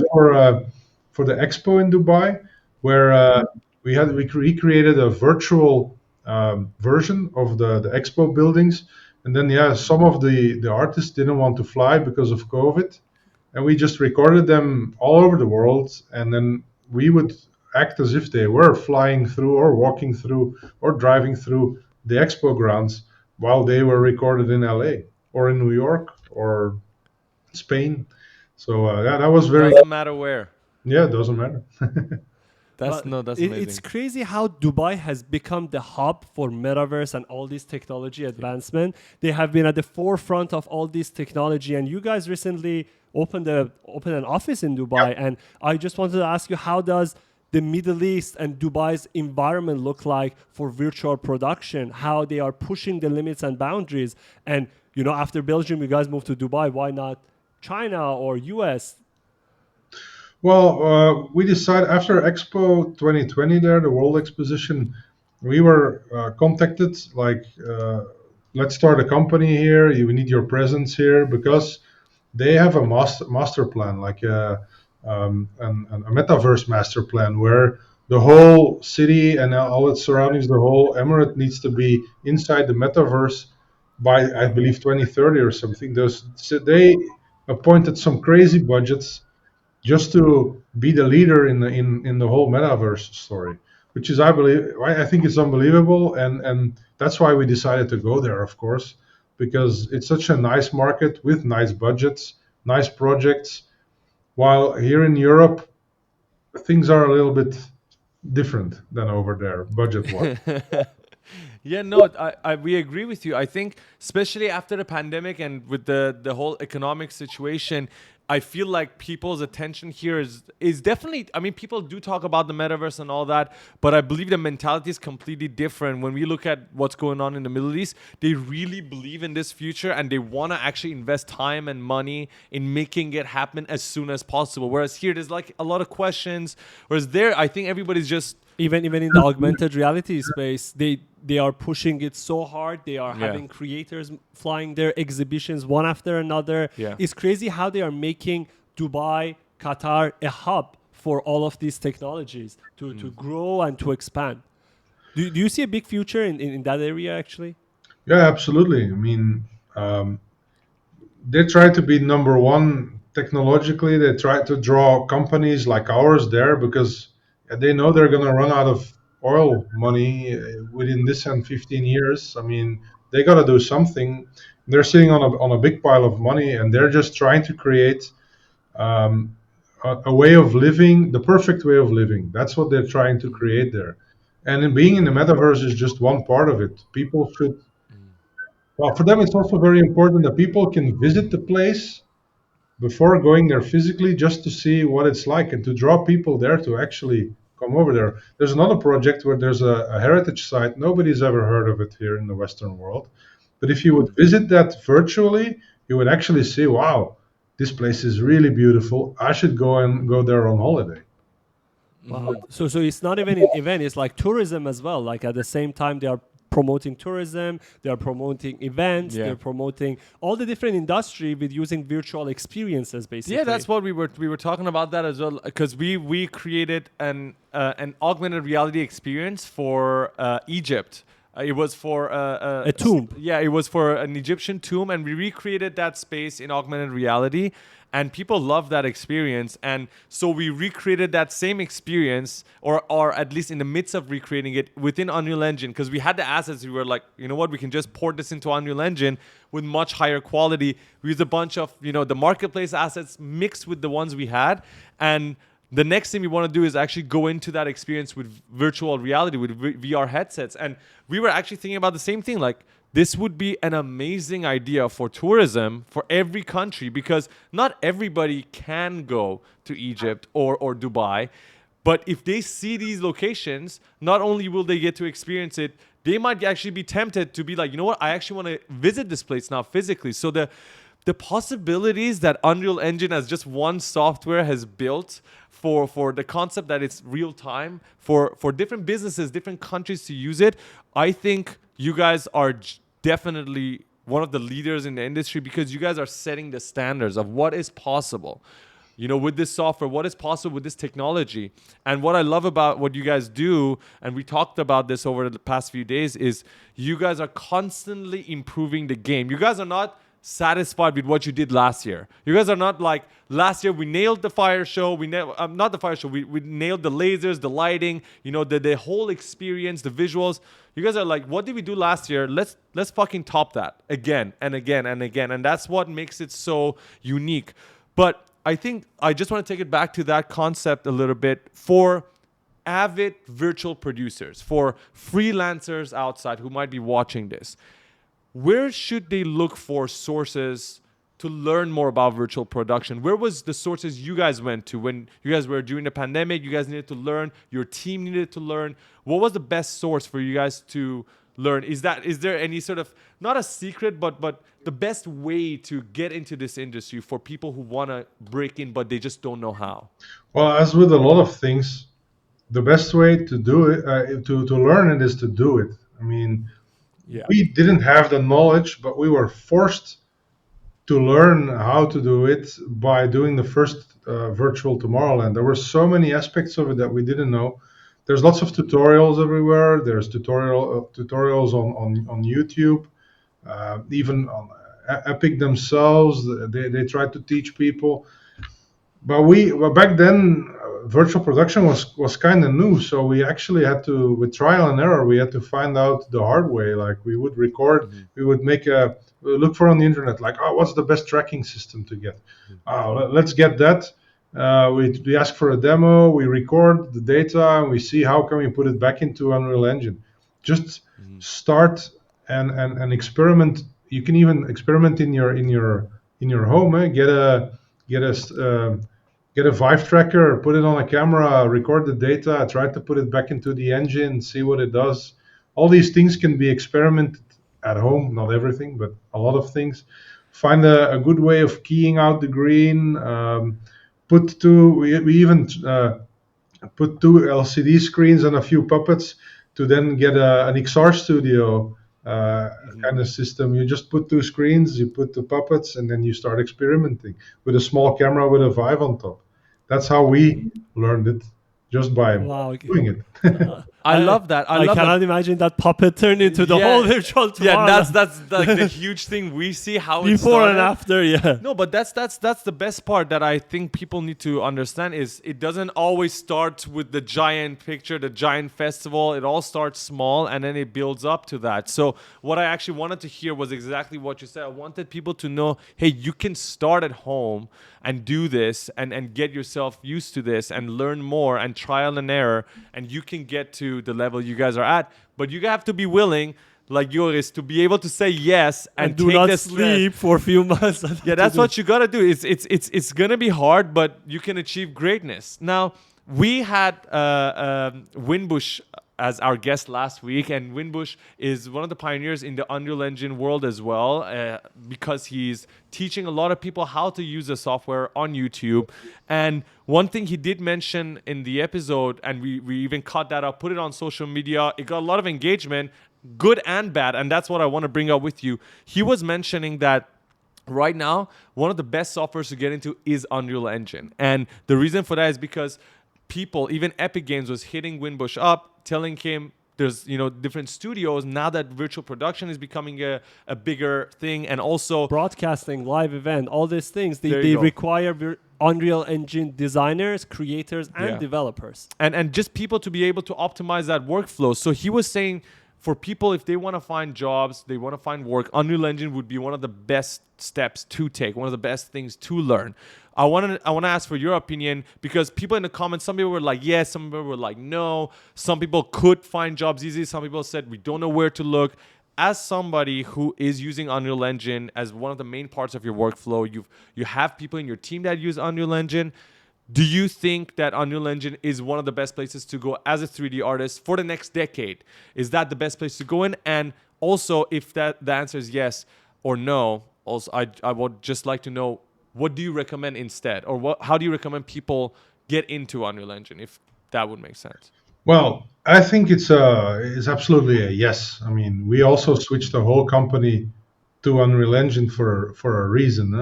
for the expo in Dubai, where we recreated a virtual version of the expo buildings, and then some of the artists didn't want to fly because of COVID, and we just recorded them all over the world, and then we would act as if they were flying through or walking through or driving through the expo grounds while they were recorded in LA or in New York or Spain. So that was very... Doesn't matter where. Yeah, it doesn't matter. That's It's amazing. crazy how Dubai has become the hub for metaverse and all this technology advancement. They have been at the forefront of all this technology, and you guys recently opened an office in Dubai. And I just wanted to ask you, how does the Middle East and Dubai's environment look like for virtual production? How they are pushing the limits and boundaries? And after Belgium, you guys moved to Dubai. Why not China or US? Well, we decided after Expo 2020 there, the World Exposition, we were contacted like, let's start a company here. We need your presence here because they have a master plan, like a metaverse master plan, where the whole city and all its surroundings, the whole emirate needs to be inside the metaverse by, I believe, 2030 or something. So they appointed some crazy budgets just to be the leader in the whole metaverse story, which is, I think it's unbelievable, and that's why we decided to go there, of course, because it's such a nice market with nice budgets, nice projects, while here in Europe things are a little bit different than over there budget wise. Yeah, no, we agree with you. I think, especially after the pandemic and with the whole economic situation, I feel like people's attention here is definitely. I mean, people do talk about the metaverse and all that, but I believe the mentality is completely different. When we look at what's going on in the Middle East, they really believe in this future and they want to actually invest time and money in making it happen as soon as possible. Whereas here, there's like a lot of questions. Whereas there, I think everybody's just Even in the augmented reality space, they are pushing it so hard. They are having creators flying their exhibitions one after another. Yeah. It's crazy how they are making Dubai, Qatar a hub for all of these technologies to grow and to expand. Do you see a big future in that area actually? Yeah, absolutely. I mean, they try to be number one technologically. They try to draw companies like ours there because they know they're going to run out of oil money within this and 15 years. I mean, they got to do something. They're sitting on a big pile of money, and they're just trying to create a way of living, the perfect way of living. That's what they're trying to create there. And in being in the metaverse is just one part of it. People should, well, for them, it's also very important that people can visit the place before going there physically just to see what it's like and to draw people there to actually come over there. There's another project where there's a heritage site. Nobody's ever heard of it here in the Western world. But if you would visit that virtually, you would actually see, wow, this place is really beautiful. I should go there on holiday. Wow. So it's not even an event. It's like tourism as well. Like at the same time, they are promoting tourism, they are promoting events, they're promoting all the different industry with using virtual experiences, basically. Yeah, that's what we were talking about that as well, because we created an augmented reality experience for Egypt. It was for a tomb. Yeah, it was for an Egyptian tomb, and we recreated that space in augmented reality. And people love that experience. And so we recreated that same experience, or at least in the midst of recreating it within Unreal Engine, because we had the assets. We were like, you know what, we can just port this into Unreal Engine with much higher quality. We used a bunch of, the marketplace assets mixed with the ones we had. And the next thing we want to do is actually go into that experience with virtual reality, with VR headsets. And we were actually thinking about the same thing, like, this would be an amazing idea for tourism for every country, because not everybody can go to Egypt or Dubai. But if they see these locations, not only will they get to experience it, they might actually be tempted to be like, you know what, I actually want to visit this place now physically. So the possibilities that Unreal Engine as just one software has built for the concept that it's real time, for different businesses, different countries to use it, I think you guys are definitely one of the leaders in the industry, because you guys are setting the standards of what is possible, with this software, what is possible with this technology. And what I love about what you guys do, and we talked about this over the past few days, is you guys are constantly improving the game. You guys are not satisfied with what you did last year. You guys are not like, last year we nailed the fire show. Not the fire show. We nailed the lasers, the lighting, the whole experience, the visuals. You guys are like, what did we do last year? Let's fucking top that again and again and again. And that's what makes it so unique. But I think I just want to take it back to that concept a little bit. For avid virtual producers, for freelancers outside who might be watching this, where should they look for sources to learn more about virtual production? Where was the sources you guys went to when you guys were during the pandemic? You guys needed to learn, your team needed to learn. What was the best source for you guys to learn? Is there any sort of, not a secret, but the best way to get into this industry for people who want to break in but they just don't know how? Well, as with a lot of things, the best way to do it, to learn it, is to do it. I mean, we didn't have the knowledge, but we were forced to learn how to do it by doing the first virtual Tomorrowland. There were so many aspects of it that we didn't know. There's lots of tutorials everywhere. There's tutorials on YouTube, even on Epic themselves. They tried to teach people. But back then, virtual production was kind of new, so we actually had to, with trial and error, we had to find out the hard way. Like, we would record, we would look for on the internet, like, oh, what's the best tracking system to get? Let's get that. We ask for a demo, we record the data, and we see how can we put it back into Unreal Engine. Just start and experiment. You can even experiment in your home. Get a Vive tracker, put it on a camera, record the data, try to put it back into the engine, see what it does. All these things can be experimented at home, not everything, but a lot of things. Find a good way of keying out the green. We even put 2 LCD screens and a few puppets to then get an XR Studio kind of system. You just put 2 screens, you put the puppets, and then you start experimenting with a small camera with a Vive on top. That's how we learned it, just by doing it. I love that. I cannot imagine that puppet turned into the whole virtual Tomorrowland. Yeah, that's like the huge thing we see, how it before and after. Yeah. No, but that's the best part that I think people need to understand is it doesn't always start with the giant picture, the giant festival. It all starts small and then it builds up to that. So what I actually wanted to hear was exactly what you said. I wanted people to know, hey, you can start at home and do this and get yourself used to this and learn more and trial and error, and you can get to the level you guys are at. But you have to be willing, like Joris, to be able to say yes and do take not the sleep for a few months. Yeah, that's what you gotta do. It's gonna be hard, but you can achieve greatness. Now, we had Winbush as our guest last week, and Winbush is one of the pioneers in the Unreal Engine world as well, because he's teaching a lot of people how to use the software on YouTube. And one thing he did mention in the episode, and we even cut that up, put it on social media, it got a lot of engagement, good and bad, and that's what I want to bring up with you. He was mentioning that right now, one of the best softwares to get into is Unreal Engine. And the reason for that is because people, even Epic Games, was hitting Winbush up, telling him there's different studios now that virtual production is becoming a bigger thing, and also broadcasting, live event, all these things they require Unreal Engine designers, creators, and developers, and just people to be able to optimize that workflow. So he was saying, for people, if they want to find jobs, they want to find work, Unreal Engine would be one of the best steps to take, one of the best things to learn. I want to ask for your opinion, because people in the comments, some people were like yes, some people were like no. Some people could find jobs easy. Some people said we don't know where to look. As somebody who is using Unreal Engine as one of the main parts of your workflow, you have people in your team that use Unreal Engine. Do you think that Unreal Engine is one of the best places to go as a 3D artist for the next decade? Is that the best place to go in? And also, if the answer is yes or no, also I would just like to know, what do you recommend instead? Or how do you recommend people get into Unreal Engine, if that would make sense? Well, I think it's absolutely a yes. I mean, we also switched the whole company to Unreal Engine for a reason.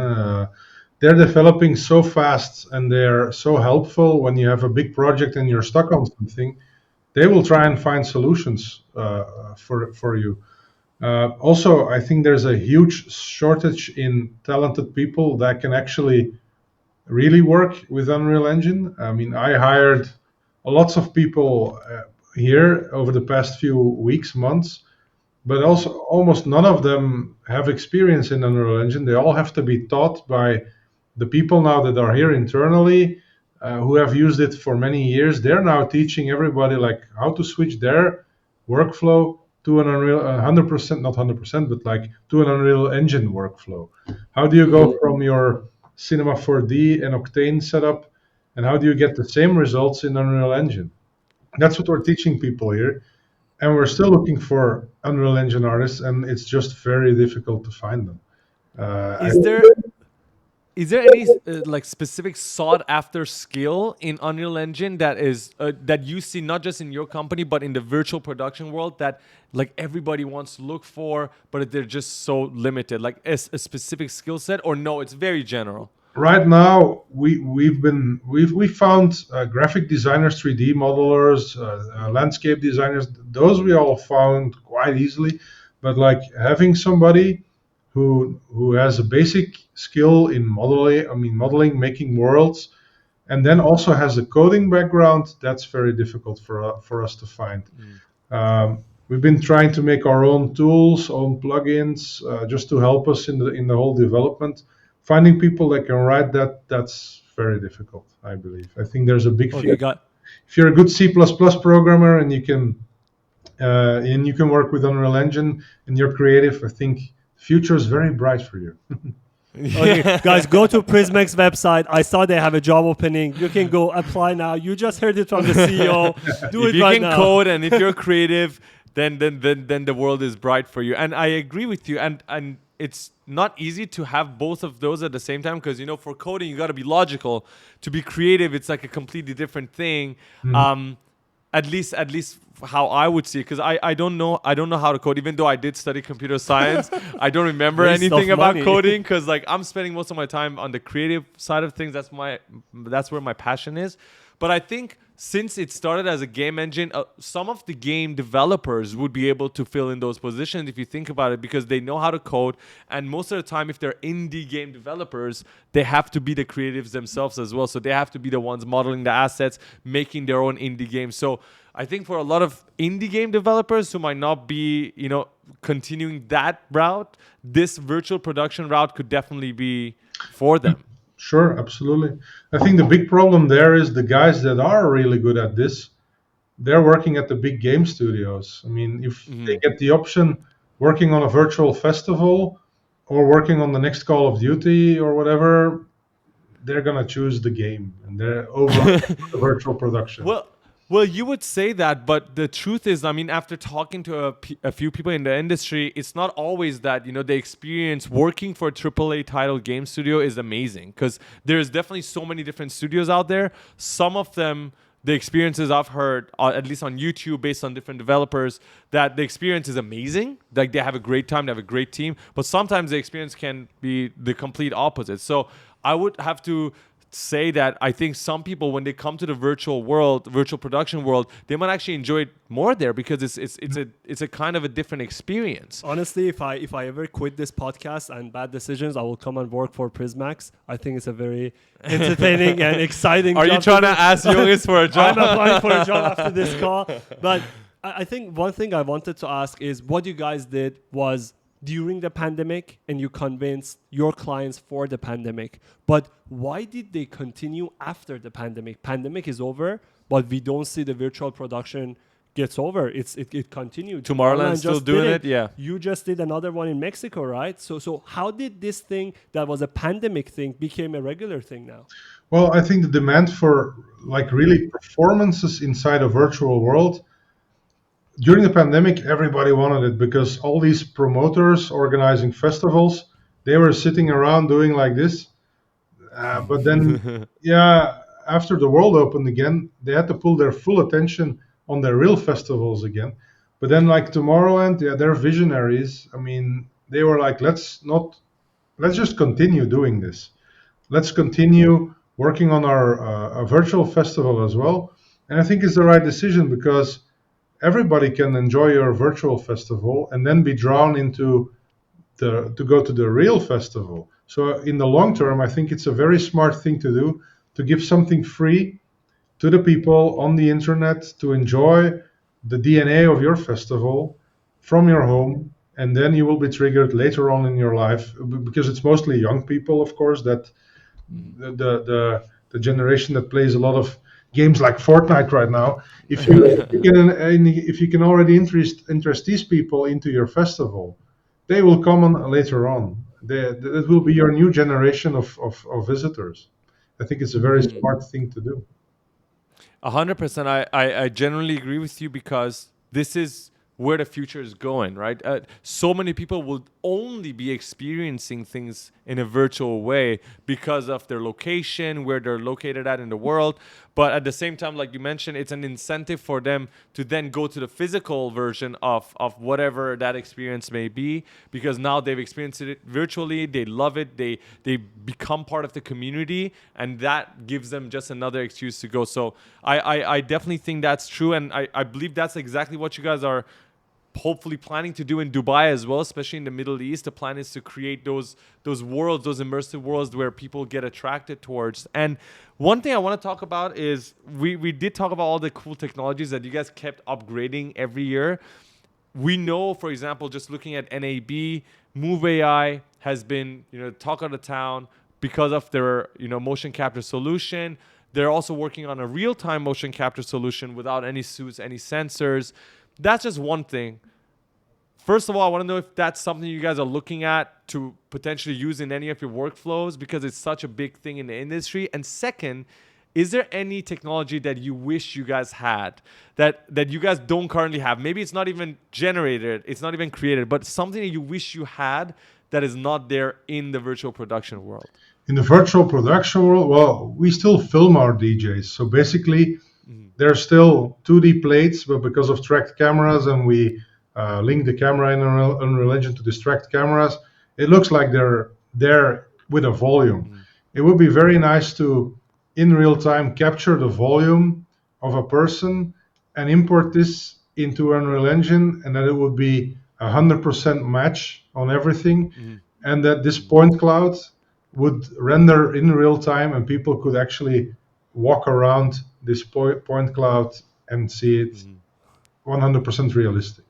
They're developing so fast and they're so helpful. When you have a big project and you're stuck on something, they will try and find solutions for you. Also, I think there's a huge shortage in talented people that can actually really work with Unreal Engine. I mean, I hired lots of people here over the past few weeks, months, but also almost none of them have experience in Unreal Engine. They all have to be taught by the people now that are here internally. who have used it for many years, they're now teaching everybody like how to switch their workflow to an Unreal 100%, not 100%, but like to an Unreal Engine workflow. How do you go from your Cinema 4D and Octane setup, and how do you get the same results in Unreal Engine? That's what we're teaching people here, and we're still looking for Unreal Engine artists, and it's just very difficult to find them. Is there any like specific sought after skill in Unreal Engine that is that you see not just in your company but in the virtual production world that like everybody wants to look for, but they're just so limited, like a specific skill set, or no, it's very general? Right now, we found graphic designers, 3D modelers, landscape designers. Those we all found quite easily, but like having somebody who has a basic skill in modeling, making worlds, and then also has a coding background, that's very difficult for us to find. We've been trying to make our own tools, own plugins, just to help us in the whole development. Finding people that can write that's very difficult, I believe. I think there's a big field. If you're a good C++ programmer and you can work with Unreal Engine and you're creative, I think the future is very bright for you. Okay, guys, go to Prismax website. I saw they have a job opening. You can go apply now. You just heard it from the CEO. Do it right now. If you can code and if you're creative, then the world is bright for you. And I agree with you. And it's not easy to have both of those at the same time because, you know, for coding, you got to be logical. To be creative, it's like a completely different thing. At least how I would see it, because I don't know how to code. Even though I did study computer science, I don't remember anything about coding because like I'm spending most of my time on the creative side of things. That's where my passion is. But I think since it started as a game engine, some of the game developers would be able to fill in those positions if you think about it, because they know how to code. And most of the time, if they're indie game developers, they have to be the creatives themselves as well. So they have to be the ones modeling the assets, making their own indie games. So I think for a lot of indie game developers who might not be, you know, continuing that route, this virtual production route could definitely be for them. Sure, absolutely. I think the big problem there is the guys that are really good at this, they're working at the big game studios. I mean, if they get the option working on a virtual festival or working on the next Call of Duty or whatever, they're going to choose the game and they're over the virtual production. Well, you would say that, but the truth is, I mean, after talking to a few people in the industry, it's not always that, you know, the experience working for a AAA title game studio is amazing, because there's definitely so many different studios out there. Some of them, the experiences I've heard, at least on YouTube, based on different developers, that the experience is amazing. Like they have a great time, they have a great team, but sometimes the experience can be the complete opposite. So I would have to say that I think some people, when they come to the virtual production world, they might actually enjoy it more there, because it's a kind of a different experience. Honestly, if I ever quit this podcast and bad decisions, I will come and work for Prismax. I think it's a very entertaining and exciting Are job. you trying to ask Joris for a job? I'm applying for a job after this call. But I think one thing I wanted to ask is, what you guys did was during the pandemic and you convinced your clients for the pandemic, but why did they continue after the pandemic? Pandemic is over, but we don't see the virtual production gets over. It continued. Tomorrowland still doing it. Yeah. You just did another one in Mexico, right? So how did this thing that was a pandemic thing became a regular thing now? Well, I think the demand for like really performances inside a virtual world during the pandemic, everybody wanted it, because all these promoters organizing festivals, they were sitting around doing like this. But then, after the world opened again, they had to pull their full attention on their real festivals again. But then, like Tomorrowland, they're visionaries. I mean, they were like, let's just continue doing this. Let's continue working on our virtual festival as well. And I think it's the right decision, because everybody can enjoy your virtual festival and then be drawn into to go to the real festival. So in the long term, I think it's a very smart thing to do, to give something free to the people on the internet to enjoy the DNA of your festival from your home. And then you will be triggered later on in your life, because it's mostly young people, of course, that the the generation that plays a lot of games like Fortnite right now. If you can already interest these people into your festival, they will come on later on. It will be your new generation of visitors. I think it's a very smart thing to do. 100%. I generally agree with you because this is where the future is going, right? So many people will only be experiencing things in a virtual way because of their location, where they're located at in the world. But at the same time, like you mentioned, it's an incentive for them to then go to the physical version of whatever that experience may be, because now they've experienced it virtually, they love it, they become part of the community, and that gives them just another excuse to go. So I definitely think that's true, and I believe that's exactly what you guys are hopefully planning to do in Dubai as well, especially in the Middle East. The plan is to create those worlds, those immersive worlds where people get attracted towards. And one thing I want to talk about is we did talk about all the cool technologies that you guys kept upgrading every year. We know, for example, just looking at NAB, Move AI has been, talk of the town because of their, motion capture solution. They're also working on a real-time motion capture solution without any suits, any sensors. That's just one thing. First of all, I want to know if that's something you guys are looking at to potentially use in any of your workflows, because it's such a big thing in the industry. And second, is there any technology that you wish you guys had that you guys don't currently have? Maybe it's not even generated, it's not even created, but something that you wish you had that is not there in the virtual production world. In the virtual production world, well, we still film our DJs. So basically, they're still 2D plates, but because of tracked cameras, and we link the camera in Unreal Engine to distract cameras, it looks like they're there with a volume. It would be very nice to, in real time, capture the volume of a person and import this into Unreal Engine, and that it would be 100% match on everything, and that this point cloud would render in real time, and people could actually walk around this point cloud and see it 100% realistic.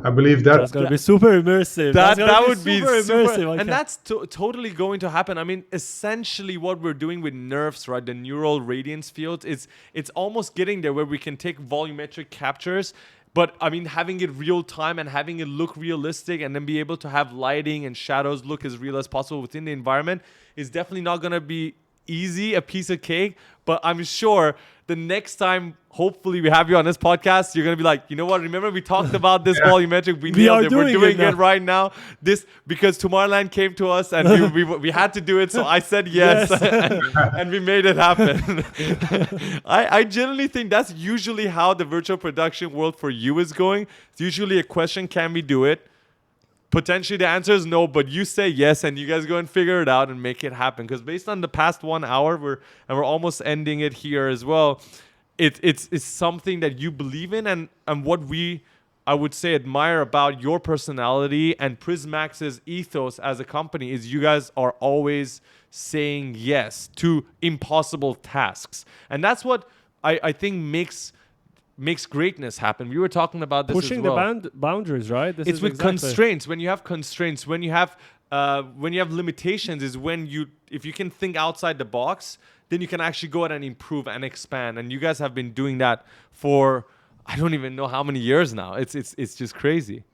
I believe that's going to be super immersive. That would be super immersive. Okay. And that's totally going to happen. I mean, essentially what we're doing with NERFs, right, the neural radiance fields, it's almost getting there where we can take volumetric captures, but I mean, having it real time and having it look realistic, and then be able to have lighting and shadows look as real as possible within the environment is definitely not going to be easy, a piece of cake. But I'm sure the next time, hopefully, we have you on this podcast, you're going to be like, you know what? Remember we talked about this volumetric? We nailed it. We're doing it right now. This because Tomorrowland came to us and we had to do it. So I said yes, and we made it happen. I generally think that's usually how the virtual production world for you is going. It's usually a question, can we do it? Potentially the answer is no, but you say yes, and you guys go and figure it out and make it happen. Because based on the past 1 hour, we're almost ending it here as well. It's something that you believe in, and what I would say admire about your personality and Prismax's ethos as a company is you guys are always saying yes to impossible tasks, and that's what I think makes greatness happen. We were talking about this pushing as well. The boundaries, right? It's with constraints. When you have constraints, when you have limitations, is when if you can think outside the box, then you can actually go out and improve and expand. And you guys have been doing that for I don't even know how many years now. It's just crazy.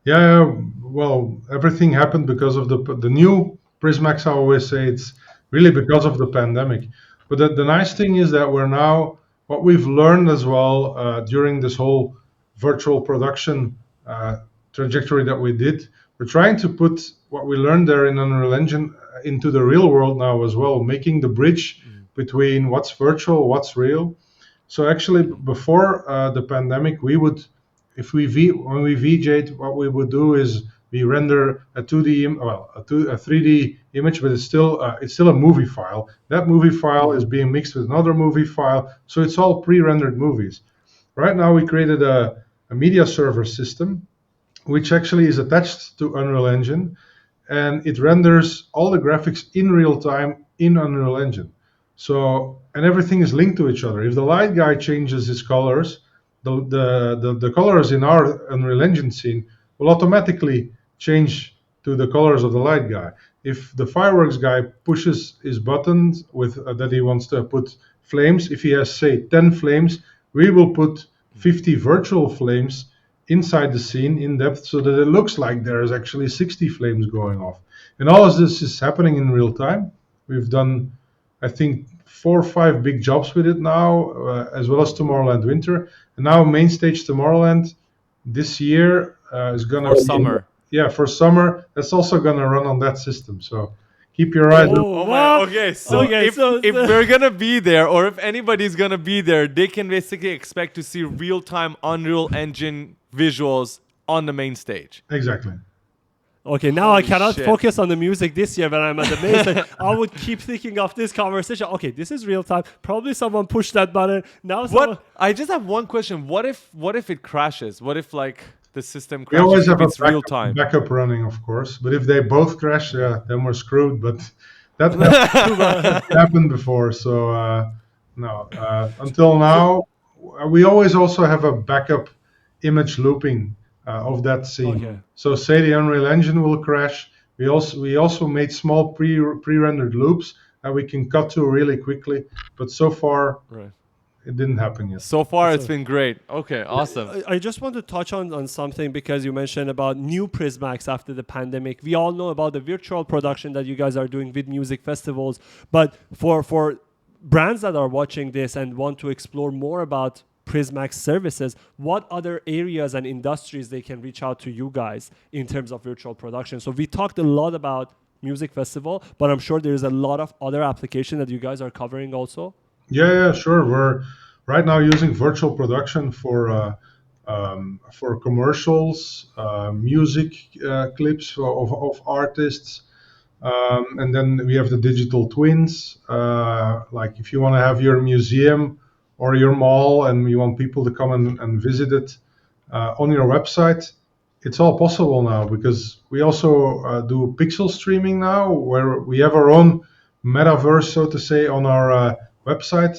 Yeah, well, everything happened because of the new Prismax. I always say it's really because of the pandemic. But the nice thing is that we're now, what we've learned as well during this whole virtual production trajectory that we did, we're trying to put what we learned there in Unreal Engine into the real world now as well, making the bridge between what's virtual, what's real. So actually, before the pandemic, we would, when we VJ'd, what we would do is we render a 3D image, but it's still a movie file. That movie file is being mixed with another movie file, so it's all pre-rendered movies. Right now, we created a media server system, which actually is attached to Unreal Engine, and it renders all the graphics in real time in Unreal Engine. So, and everything is linked to each other. If the light guy changes his colors, the colors in our Unreal Engine scene will automatically change to the colors of the light guy. if the fireworks guy pushes his buttons with that he wants to put flames, if he has say 10 flames, we will put 50 virtual flames inside the scene in depth so that it looks like there's actually 60 flames going off. And all of this is happening in real time. We've done, I think, 4 or 5 big jobs with it now, as well as Tomorrowland Winter. And now Main Stage Tomorrowland this year is going to For summer. Yeah, for summer. That's also going to run on that system. So keep your eyes open. Oh my, okay. So if we're gonna be there, or if anybody's gonna be there, they can basically expect to see real-time Unreal Engine visuals on the main stage. Exactly. Okay, now Holy I cannot shit. focus on the music this year when I'm at the main stage. I would keep thinking of this conversation. Okay, this is real time. Probably someone pushed that button. Now someone... What? I just have one question. What if it crashes? What if like the system We crashes? always have if a it's real time. backup running, of course. But if they both crash, then we're screwed. But that never happened before. So no. Until now, we always also have a backup image looping of that scene. Okay. So say the Unreal Engine will crash. We also made small pre-rendered loops that we can cut to really quickly. But so far, Right. it didn't happen yet. So far, it's been great. Okay, awesome. I just want to touch on something because you mentioned about new Prismax after the pandemic. We all know about the virtual production that you guys are doing with music festivals. But for brands that are watching this and want to explore more about Prismax services, what other areas and industries they can reach out to you guys in terms of virtual production? So we talked a lot about music festival, but I'm sure there's a lot of other applications that you guys are covering also. Yeah, sure. We're right now using virtual production for commercials, music clips of artists, and then we have the digital twins. Like if you want to have your museum or your mall and you want people to come and visit it on your website, it's all possible now because we also do pixel streaming now, where we have our own metaverse, so to say, on our website.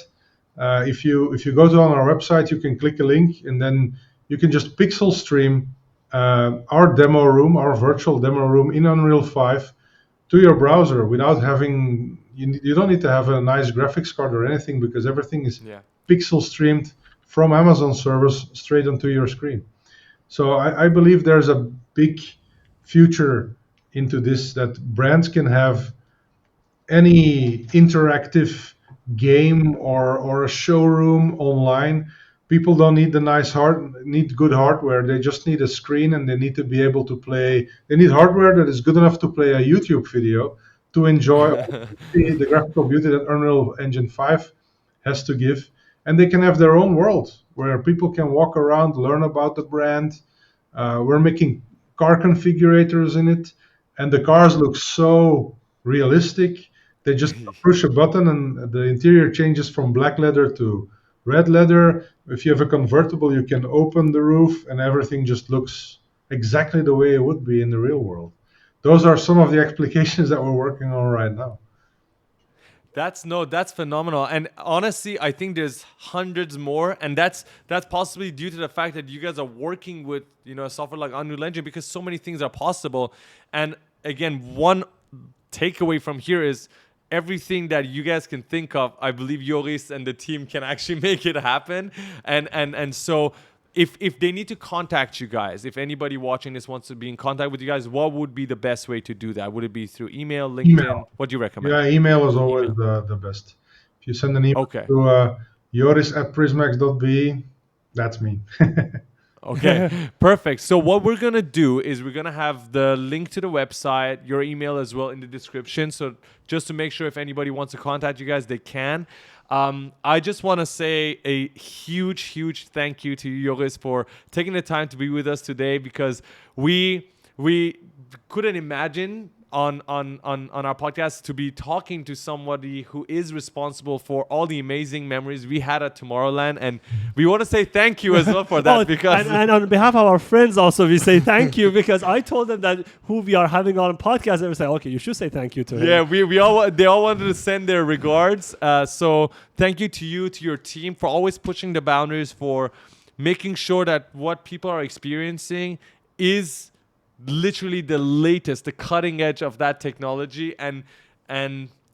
If you go to on our website, you can click a link and then you can just pixel stream our demo room, our virtual demo room in Unreal 5 to your browser without having. You don't need to have a nice graphics card or anything because everything is pixel streamed from Amazon servers straight onto your screen. So I believe there's a big future into this, that brands can have any interactive game or a showroom online. People don't need need good hardware. They just need a screen and they need to be able to play. They need hardware that is good enough to play a YouTube video to enjoy the graphical beauty that Unreal Engine 5 has to give. And they can have their own world where people can walk around, learn about the brand. We're making car configurators in it, and the cars look so realistic. They just push a button and the interior changes from black leather to red leather. If you have a convertible, you can open the roof and everything just looks exactly the way it would be in the real world. Those are some of the applications that we're working on right now. That's phenomenal. And honestly, I think there's hundreds more, and that's possibly due to the fact that you guys are working with, a software like Unreal Engine, because so many things are possible. And again, one takeaway from here is everything that you guys can think of, I believe Joris and the team can actually make it happen. And so if they need to contact you guys, if anybody watching this wants to be in contact with you guys, what would be the best way to do that? Would it be through email, LinkedIn? Email. What do you recommend? Yeah, email is always the best. If you send an email to joris@prismax.be, that's me. Okay, perfect. So what we're going to do is we're going to have the link to the website, your email as well in the description. So just to make sure if anybody wants to contact you guys, they can. I just want to say a huge thank you to you, Joris, for taking the time to be with us today, because we couldn't imagine on our podcast to be talking to somebody who is responsible for all the amazing memories we had at Tomorrowland, and we want to say thank you as well for that. Because and on behalf of our friends also, we say thank you, because I told them that who we are having on a podcast, they were saying, okay, you should say thank you to him. Yeah, they all wanted to send their regards. So thank you to you, to your team, for always pushing the boundaries, for making sure that what people are experiencing is literally the latest, the cutting edge of that technology, and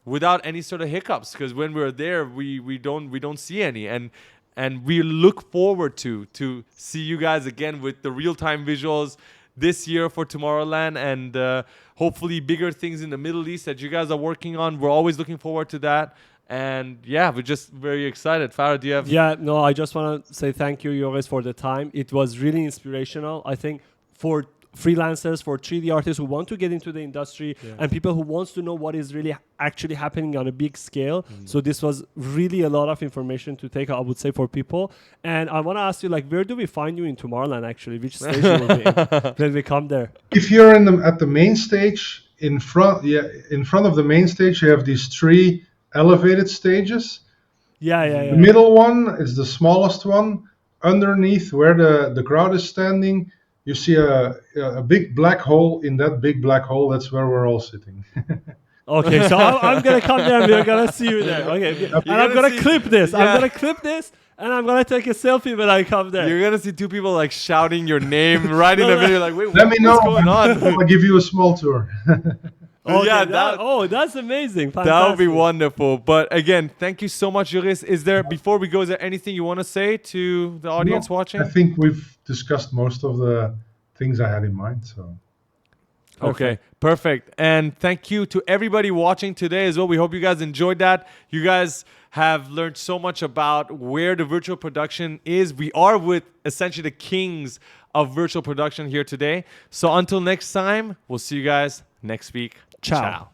without any sort of hiccups. Because when we're there, we don't see any, and we look forward to see you guys again with the real-time visuals this year for Tomorrowland, and hopefully bigger things in the Middle East that you guys are working on. We're always looking forward to that. And yeah, we're just very excited. Farah, do you have... Yeah, no, I just want to say thank you, Joris, for the time. It was really inspirational. I think for freelancers, for 3D artists who want to get into the industry, and people who wants to know what is really actually happening on a big scale. So this was really a lot of information to take, I would say, for people. And I want to ask you, like, where do we find you in Tomorrowland, actually? Which stage you will be in when we come there? If you're at the main stage, in front of the main stage, you have these 3 elevated stages. Yeah. The middle one is the smallest one. Underneath, where the crowd is standing, you see a big black hole. In that big black hole, that's where we're all sitting. Okay, so I'm going to come there and we're going to see you there. Okay, and I'm going to clip this. Yeah. I'm going to clip this, and I'm going to take a selfie when I come there. You're gonna see 2 people like shouting your name right in the video. Like, wait, Let me know. what's going on? I'll give you a small tour. Okay, Yeah, that's amazing. Fantastic. that would be wonderful. But again, thank you so much, Joris. Before we go, is there anything you want to say to the audience watching? I think we've discussed most of the things I had in mind. So. Okay, perfect. And thank you to everybody watching today as well. We hope you guys enjoyed that. You guys have learned so much about where the virtual production is. We are with essentially the kings of virtual production here today. So until next time, we'll see you guys next week. Ciao.